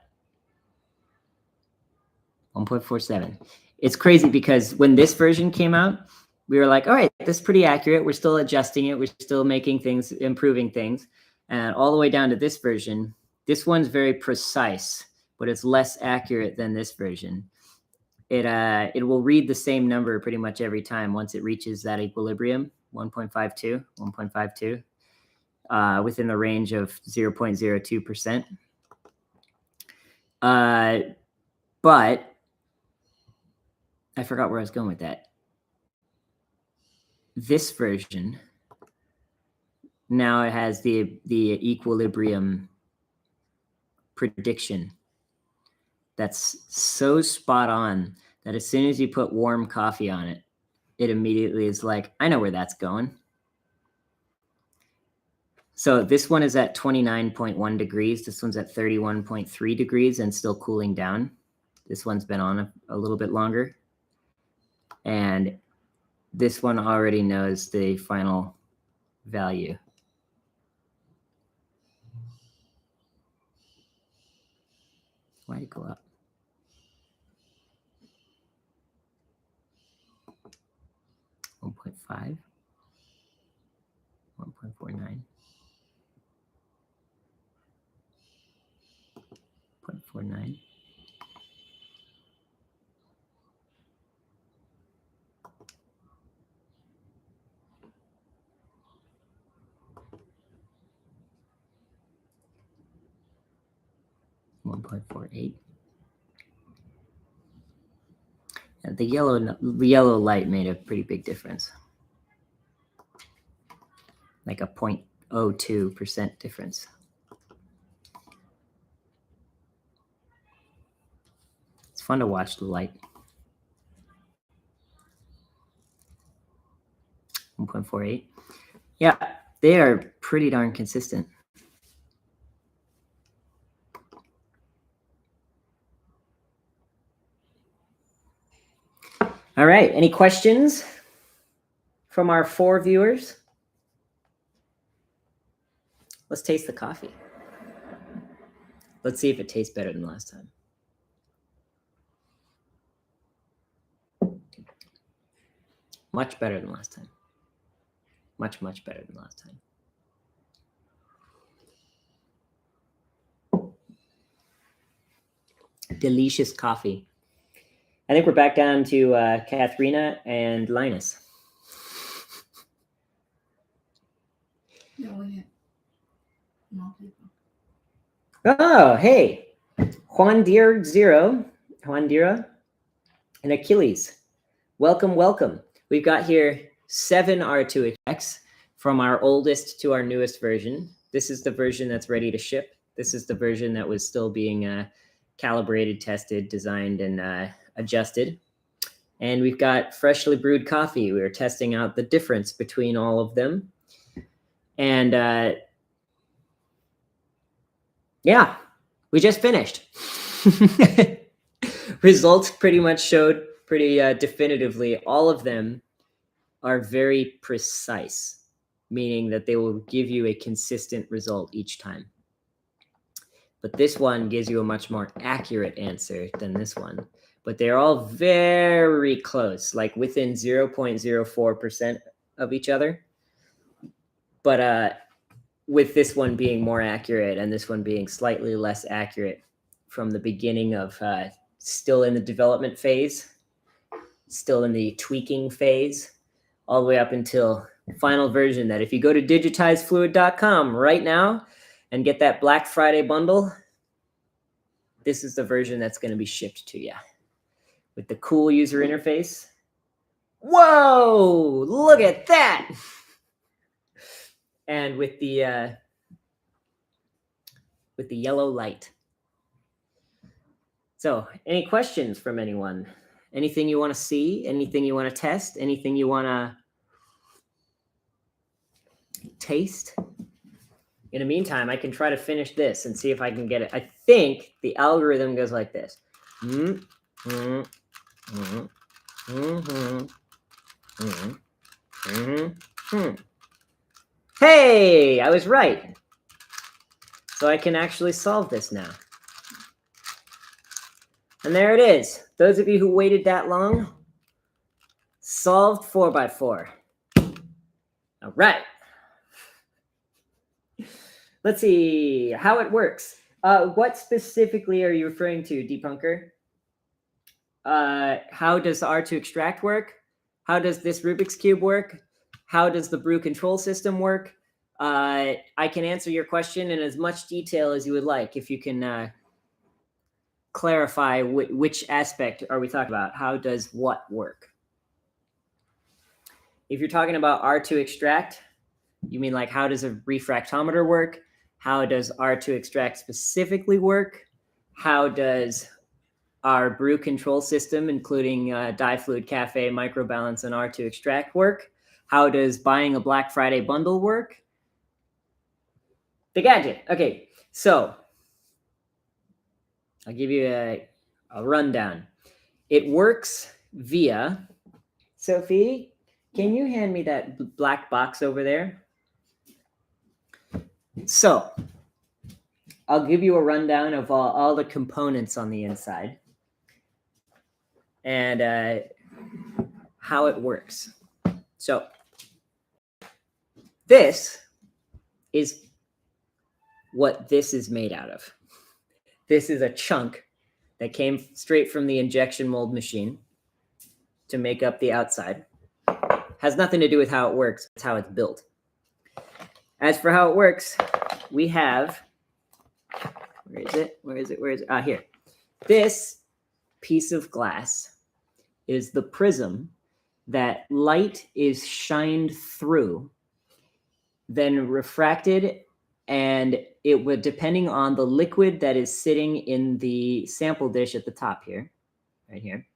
1.47. It's crazy because when this version came out, we were like, all right, this is pretty accurate. We're still adjusting it. We're still making things, improving things. And all the way down to this version, this one's very precise, but it's less accurate than this version. It will read the same number pretty much every time once it reaches that equilibrium, 1.52, 1.52, within the range of 0.02%. But I forgot where I was going with that. This version, now it has the equilibrium prediction that's so spot on that as soon as you put warm coffee on it, it immediately is like, I know where that's going. So this one is at 29.1 degrees. This one's at 31.3 degrees and still cooling down. This one's been on a little bit longer. And this one already knows the final value. Why did it go up? $1.5, 1.49, 0.49. $1.48. And the yellow light made a pretty big difference, like a 0.02% difference. It's fun to watch the light. 1.48. Yeah, they are pretty darn consistent. All right, any questions from our 4 viewers? Let's taste the coffee. Let's see if it tastes better than last time. Much better than last time. Much, much better than last time. Delicious coffee. I think we're back down to Katharina and Linus. No, we have more people. Oh, hey. Juandira, and Achilles. Welcome, welcome. we've got here 7 R2 extracts from our oldest to our newest version. This is the version that's ready to ship. This is the version that was still being calibrated, tested, designed, and adjusted. And we've got freshly brewed coffee. We were testing out the difference between all of them. And yeah, we just finished. Results pretty much showed pretty definitively. All of them are very precise, meaning that they will give you a consistent result each time. But this one gives you a much more accurate answer than this one. But they're all very close, like within 0.04% of each other. But with this one being more accurate and this one being slightly less accurate from the beginning of still in the development phase, still in the tweaking phase, all the way up until final version that if you go to digitizefluid.com right now and get that Black Friday bundle, this is the version that's going to be shipped to you with the cool user interface. Whoa, look at that. And with the yellow light. So, any questions from anyone? Anything you want to see? Anything you want to test? Anything you want to taste? In the meantime, I can try to finish this and see if I can get it. I think the algorithm goes like this. Hey, I was right. So I can actually solve this now. And there it is. Those of you who waited that long, solved 4x4. All right. Let's see how it works. What specifically are you referring to, Depunker? How does R2 extract work? How does this Rubik's Cube work? How does the brew control system work? I can answer your question in as much detail as you would like. If you can clarify which aspect are we talking about? How does what work? If you're talking about R2 extract, you mean like how does a refractometer work? How does R2 extract specifically work? How does our brew control system, including DiFluid, Cafe, Microbalance, and R2 extract work? How does buying a Black Friday bundle work? The gadget. Okay, so I'll give you a rundown. It works via, Sophie, can you hand me that black box over there? So I'll give you a rundown of all the components on the inside and how it works. So this is what this is made out of. This is a chunk that came straight from the injection mold machine to make up the outside. Has nothing to do with how it works. It's how it's built. As for how it works, we have, where is it? Ah, here. This piece of glass is the prism that light is shined through, then refracted, and it would, depending on the liquid that is sitting in the sample dish at the top here, right here,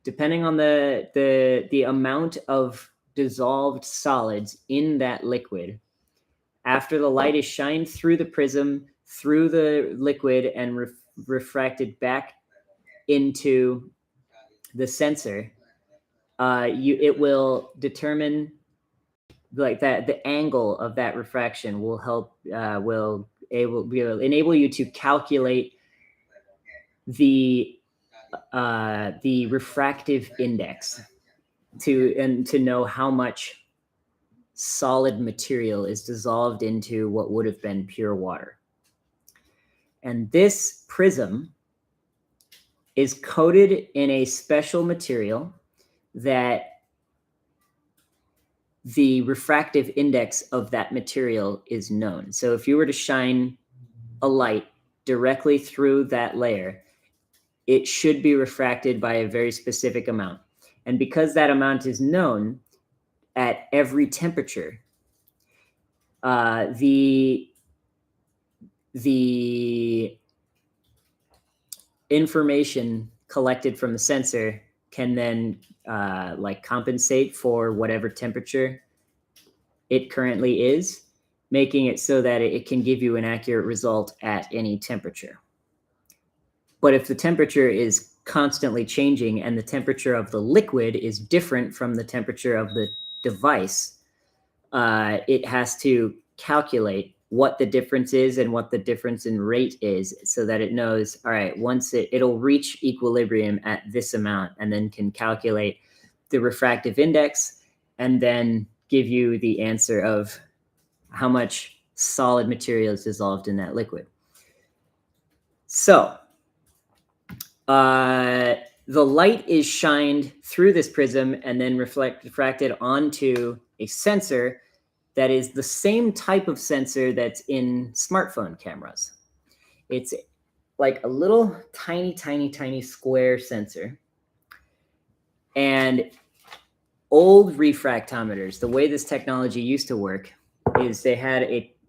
depending on the amount of dissolved solids in that liquid, after the light is shined through the prism, through the liquid, and refracted back into the sensor, it will determine like that the angle of that refraction will help will enable you to calculate the refractive index to know how much solid material is dissolved into what would have been pure water. And this prism is coated in a special material that the refractive index of that material is known. So if you were to shine a light directly through that layer, it should be refracted by a very specific amount. And because that amount is known at every temperature, the information collected from the sensor can then like compensate for whatever temperature it currently is, making it so that it can give you an accurate result at any temperature. But if the temperature is constantly changing and the temperature of the liquid is different from the temperature of the device, it has to calculate what the difference is and what the difference in rate is so that it knows, all right, once it'll reach equilibrium at this amount, and then can calculate the refractive index and then give you the answer of how much solid material is dissolved in that liquid. So the light is shined through this prism and then refracted onto a sensor that is the same type of sensor that's in smartphone cameras. It's like a little tiny square sensor. And old refractometers, the way this technology used to work is they had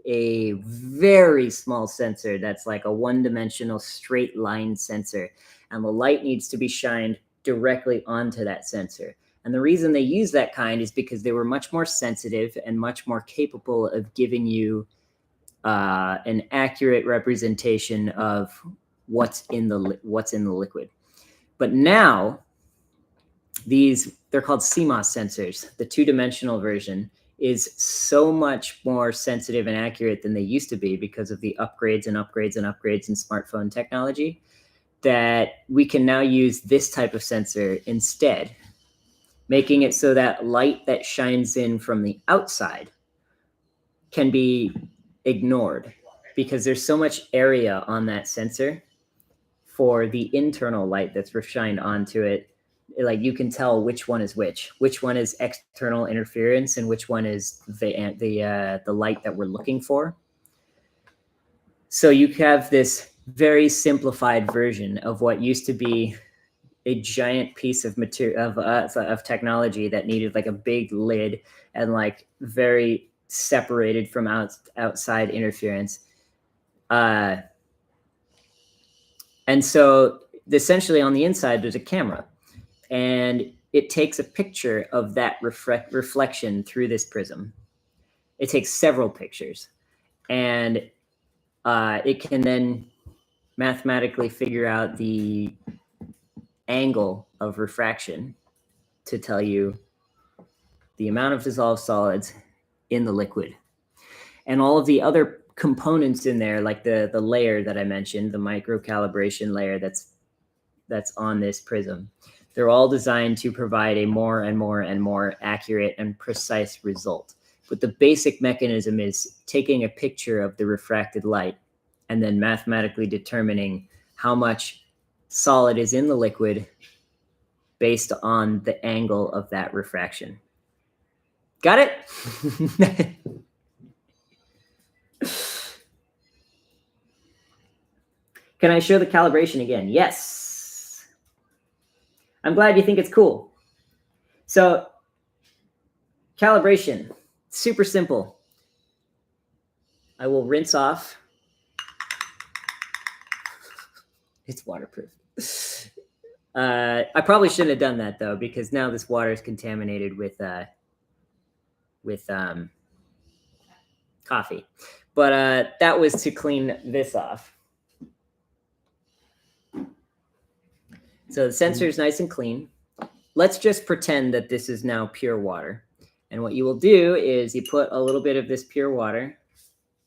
a very small sensor that's like a one-dimensional straight line sensor, and the light needs to be shined directly onto that sensor. And the reason they use that kind is because they were much more sensitive and much more capable of giving you an accurate representation of what's in the liquid. But now they're called CMOS sensors. The two-dimensional version is so much more sensitive and accurate than they used to be because of the upgrades in smartphone technology, that we can now use this type of sensor instead, making it so that light that shines in from the outside can be ignored because there's so much area on that sensor for the internal light that's shined onto it. Like, you can tell which one is which one is external interference and which one is the light that we're looking for. So you have this very simplified version of what used to be a giant piece of material of technology that needed like a big lid and like very separated from outside interference. And so essentially on the inside, there's a camera, and it takes a picture of that reflection through this prism. It takes several pictures, and it can then mathematically figure out the angle of refraction to tell you the amount of dissolved solids in the liquid. And all of the other components in there, like the layer that I mentioned, the micro calibration layer that's on this prism, they're all designed to provide a more and more accurate and precise result. But the basic mechanism is taking a picture of the refracted light and then mathematically determining how much solid is in the liquid based on the angle of that refraction. Got it? Can I show the calibration again? Yes. I'm glad you think it's cool. So calibration, super simple. I will rinse off. It's waterproof. I probably shouldn't have done that though, because now this water is contaminated with coffee. But that was to clean this off. So the sensor is nice and clean. Let's just pretend that this is now pure water. And what you will do is you put a little bit of this pure water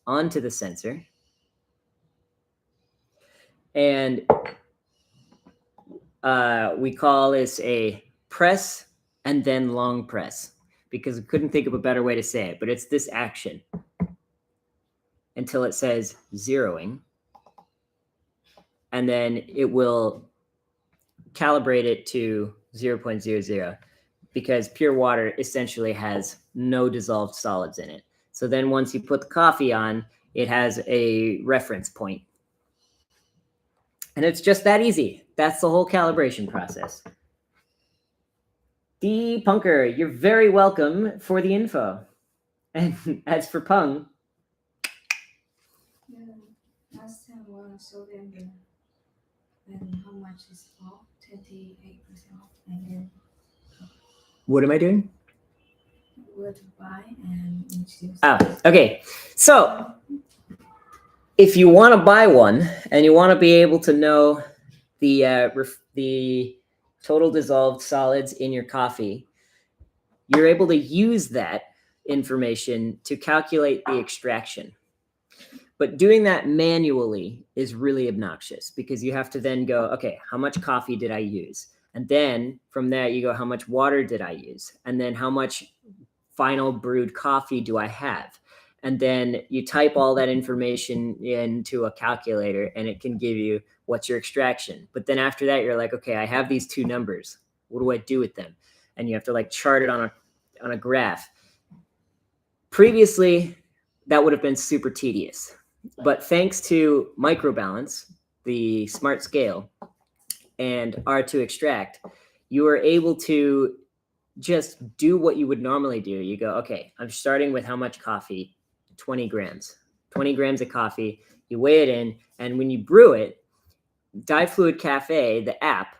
onto the sensor. And we call this a press and then long press, because I couldn't think of a better way to say it, but it's this action until it says zeroing. And then it will calibrate it to 0.00, because pure water essentially has no dissolved solids in it. So then once you put the coffee on, it has a reference point. And it's just that easy. That's the whole calibration process. D Punker, you're very welcome for the info. And as for Pung, Yeah, last time when I saw them, and how much is off? 28% off, and then what am I doing? where to buy and introduce. Oh, okay. So if you want to buy one and you want to be able to know the total dissolved solids in your coffee, you're able to use that information to calculate the extraction. But doing that manually is really obnoxious because you have to then go, okay, how much coffee did I use? And then from there, you go, how much water did I use? And then how much final brewed coffee do I have? And then you type all that information into a calculator and it can give you what's your extraction. But then after that, you're like, okay, I have these two numbers. What do I do with them? And you have to like chart it on a graph. Previously, that would have been super tedious. But thanks to microbalance, the smart scale, and R2 extract, you are able to just do what you would normally do. You go, okay, I'm starting with how much coffee? 20 grams. 20 grams of coffee. You weigh it in, and when you brew it, DiFluid Cafe, the app,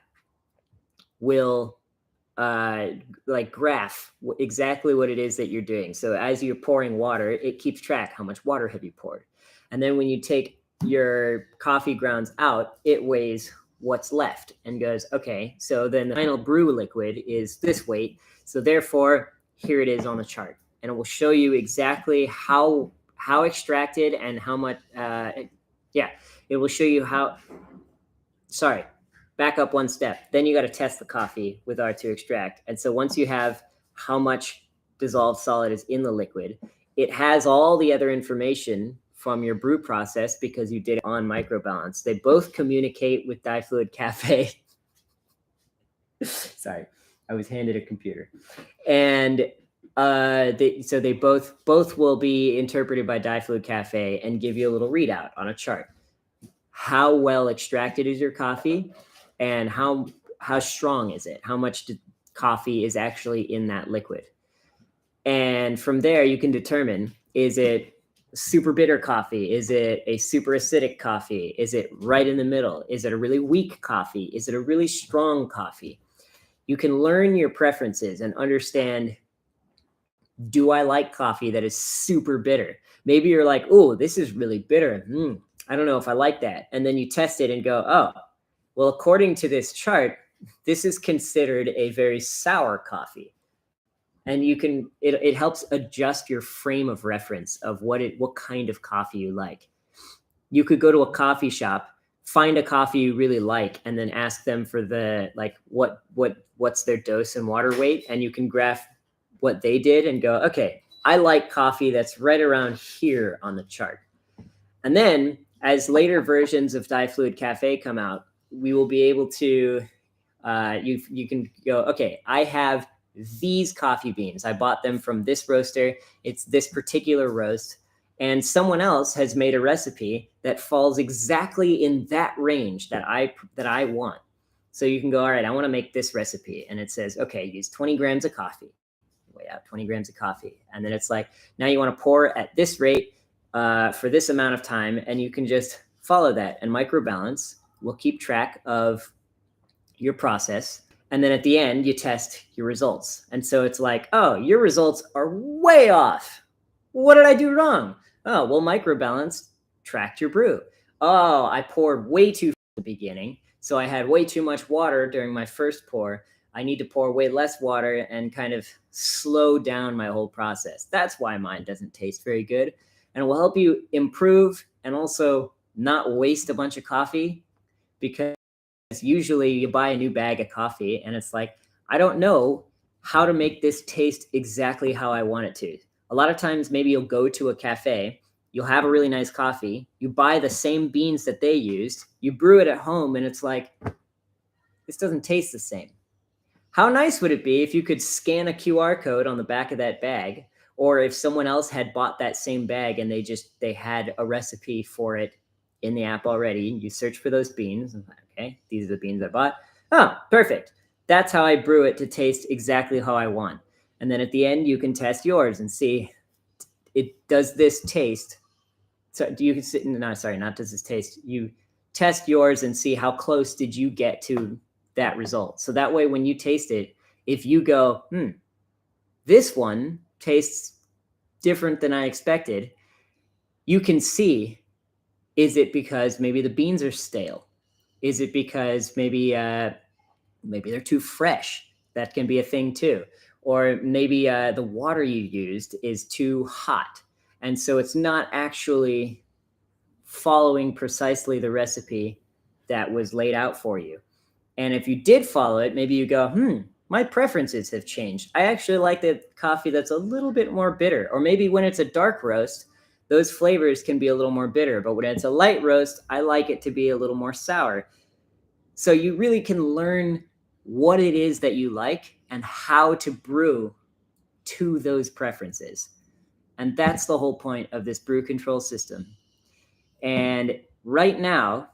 will like graph exactly what it is that you're doing. So as you're pouring water, it keeps track how much water have you poured. And then when you take your coffee grounds out, it weighs what's left and goes, okay, so then the final brew liquid is this weight. So therefore, here it is on the chart. And it will show you exactly how extracted and how much, it will show you how, sorry, back up one step. Then you got to test the coffee with R2 extract. And so once you have how much dissolved solid is in the liquid, it has all the other information from your brew process because you did it on microbalance. They both communicate with DiFluid Cafe. Sorry, I was handed a computer. And so they both will be interpreted by DiFluid Cafe and give you a little readout on a chart. How well extracted is your coffee, and how strong is it? How much coffee is actually in that liquid? And from there, you can determine, is it super bitter coffee? Is it a super acidic coffee? Is it right in the middle? Is it a really weak coffee? Is it a really strong coffee? You can learn your preferences and understand, do I like coffee that is super bitter? Maybe you're like, oh, this is really bitter. I don't know if I like that. And then you test it and go, oh, well, according to this chart, this is considered a very sour coffee. And you can, it helps adjust your frame of reference of what kind of coffee you like. You could go to a coffee shop, find a coffee you really like, and then ask them for the, like, what's their dose and water weight. And you can graph what they did and go, okay, I like coffee that's right around here on the chart. And then as later versions of DiFluid Cafe come out, we will be able to, you can go, okay, I have these coffee beans. I bought them from this roaster. It's this particular roast. And someone else has made a recipe that falls exactly in that range that I want. So you can go, all right, I want to make this recipe. And it says, okay, use 20 grams of coffee. Weigh out 20 grams of coffee. And then it's like, now you want to pour at this rate for this amount of time. And you can just follow that. And microbalance will keep track of your process. And then at the end, you test your results. And so it's like, oh, your results are way off. What did I do wrong? Oh, well, microbalance tracked your brew. Oh, I poured way too at the beginning. So I had way too much water during my first pour. I need to pour way less water and kind of slow down my whole process. That's why mine doesn't taste very good. And it will help you improve and also not waste a bunch of coffee, because usually you buy a new bag of coffee and it's like, I don't know how to make this taste exactly how I want it to. A lot of times, maybe you'll go to a cafe, you'll have a really nice coffee, you buy the same beans that they used, you brew it at home, and it's like, this doesn't taste the same. How nice would it be if you could scan a QR code on the back of that bag, or if someone else had bought that same bag and they had a recipe for it in the app already. You search for those beans. Okay, these are the beans I bought. Oh, perfect. that's how I brew it to taste exactly how I want. And then at the end, you can test yours and see does this taste. So you can sit. No, sorry, not does this taste. You test yours and see how close did you get to that result. So that way, when you taste it, if you go, this one tastes different than I expected, you can see, is it because maybe the beans are stale? Is it because maybe they're too fresh? That can be a thing too. Or maybe the water you used is too hot. And so it's not actually following precisely the recipe that was laid out for you. And if you did follow it, maybe you go, my preferences have changed. I actually like the coffee that's a little bit more bitter. Or maybe when it's a dark roast, those flavors can be a little more bitter. But when it's a light roast, I like it to be a little more sour. So you really can learn what it is that you like and how to brew to those preferences. And that's the whole point of this brew control system. And right now,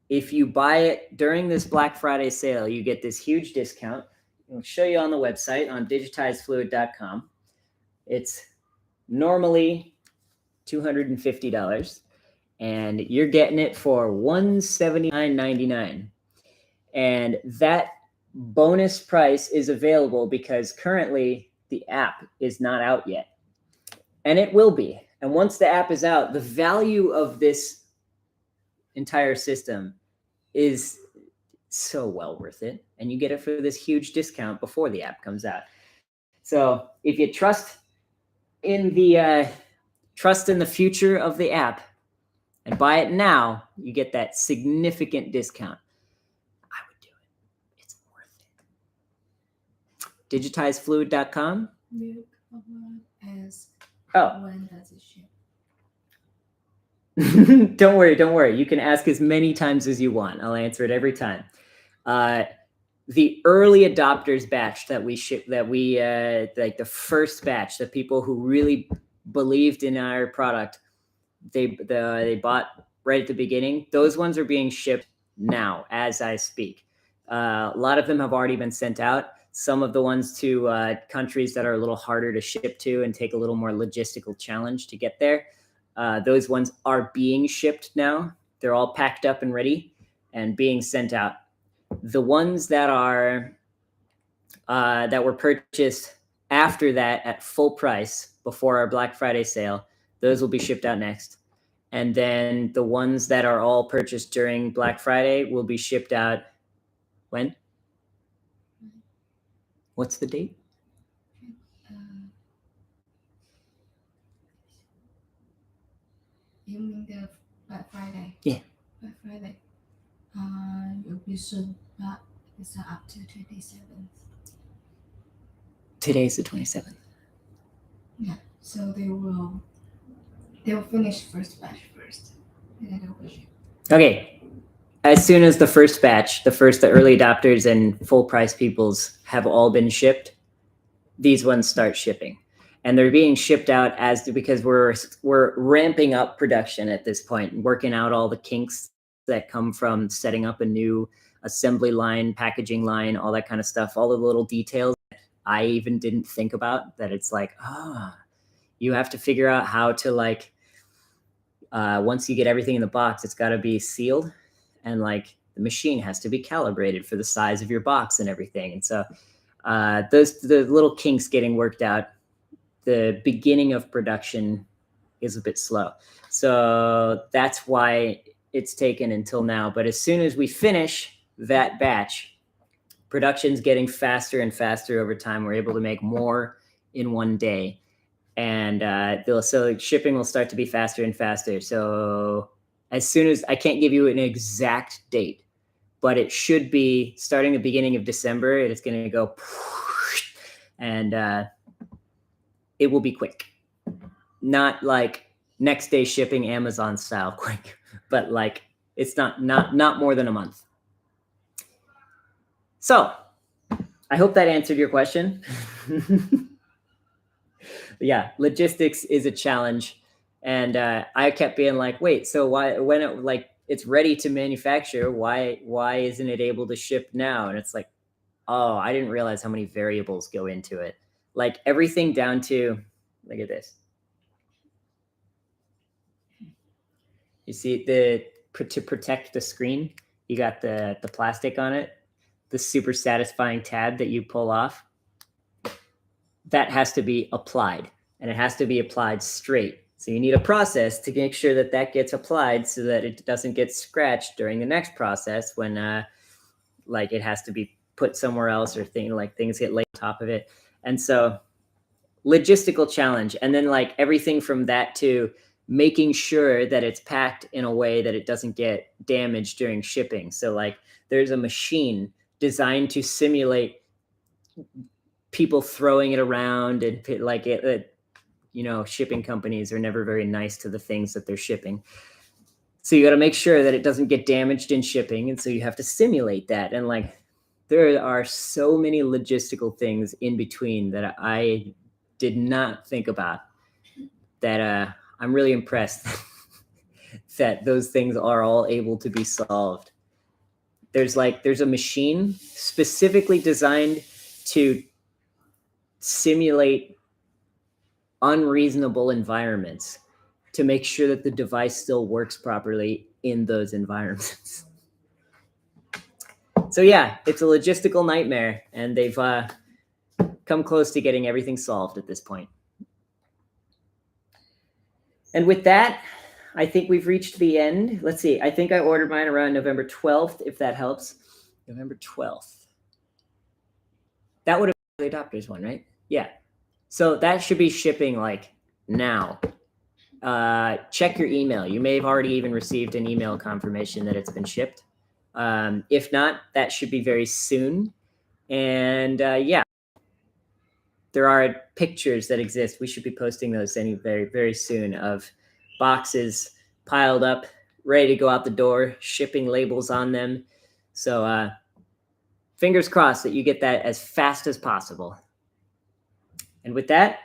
if you buy it during this Black Friday sale, you get this huge discount. I'll show you on the website on digitizefluid.com. It's normally $250, and you're getting it for $179.99. And that bonus price is available because currently the app is not out yet. And it will be. And once the app is out, the value of this entire system is so well worth it. And you get it for this huge discount before the app comes out. So if you trust in the future of the app and buy it now, you get that significant discount. I would do it. It's worth it. Digitizefluid.com. Milk, ask when does it ship? Don't worry. You can ask as many times as you want. I'll answer it every time. The early adopters batch that we ship, like the first batch, the people who really believed in our product, they bought right at the beginning. Those ones are being shipped now as I speak. A lot of them have already been sent out. Some of the ones to countries that are a little harder to ship to and take a little more logistical challenge to get there. Those ones are being shipped now. They're all packed up and ready and being sent out. The ones that are that were purchased after that at full price before our Black Friday sale, those will be shipped out next. And then the ones that are all purchased during Black Friday will be shipped out when? What's the date? You mean the Black Friday? Yeah. Black Friday. You'll be soon, but it's up to 27th. Today's the 27th. Yeah. So they'll finish first batch first, and then they'll ship. Okay. As soon as the first batch, the early adopters and full price peoples have all been shipped, these ones start shipping. And they're being shipped out because we're ramping up production at this point, working out all the kinks that come from setting up a new assembly line, packaging line, all that kind of stuff, all the little details that I even didn't think about, that it's like, you have to figure out how to once you get everything in the box, it's got to be sealed, and the machine has to be calibrated for the size of your box and everything. And so the little kinks getting worked out, the beginning of production is a bit slow. So that's why it's taken until now. But as soon as we finish that batch, production's getting faster and faster over time. We're able to make more in one day. And so shipping will start to be faster and faster. So as soon as, I can't give you an exact date, but it should be starting the beginning of December. It's going to go, and it will be quick. Not like next day shipping Amazon style quick, but it's not more than a month. So I hope that answered your question. Yeah, logistics is a challenge. And I kept being like, wait, so why, it's ready to manufacture. Why isn't it able to ship now? And it's like, oh, I didn't realize how many variables go into it. Like everything down to, look at this. You see to protect the screen, you got the plastic on it, the super satisfying tab that you pull off. That has to be applied, and it has to be applied straight. So you need a process to make sure that that gets applied so that it doesn't get scratched during the next process when like it has to be put somewhere else or things get laid on top of it. And so logistical challenge. And then like everything from that to making sure that it's packed in a way that it doesn't get damaged during shipping. So like there's a machine designed to simulate people throwing it around, and like you know, shipping companies are never very nice to the things that they're shipping. So you got to make sure that it doesn't get damaged in shipping. And so you have to simulate that. And like, there are so many logistical things in between that I did not think about, that I'm really impressed that those things are all able to be solved. There's a machine specifically designed to simulate unreasonable environments to make sure that the device still works properly in those environments. So yeah, it's a logistical nightmare, and they've come close to getting everything solved at this point. And with that, I think we've reached the end. Let's see. I think I ordered mine around November 12th, if that helps. November 12th. That would have been the adopters one, right? Yeah. So that should be shipping like now. Check your email. You may have already even received an email confirmation that it's been shipped. If not, that should be very soon. And yeah, there are pictures that exist. We should be posting those very, very soon of boxes piled up, ready to go out the door, shipping labels on them. So fingers crossed that you get that as fast as possible. And with that,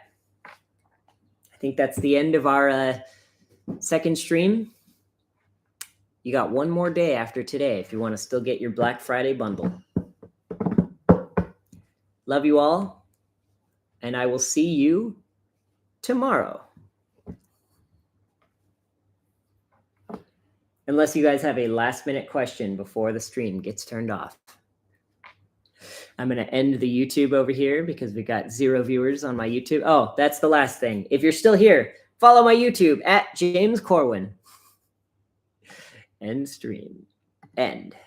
I think that's the end of our second stream. You got one more day after today if you want to still get your Black Friday bundle. Love you all, and I will see you tomorrow. Unless you guys have a last-minute question before the stream gets turned off. I'm going to end the YouTube over here because we got 0 viewers on my YouTube. Oh, that's the last thing. If you're still here, follow my YouTube at James Corwin. End stream. End.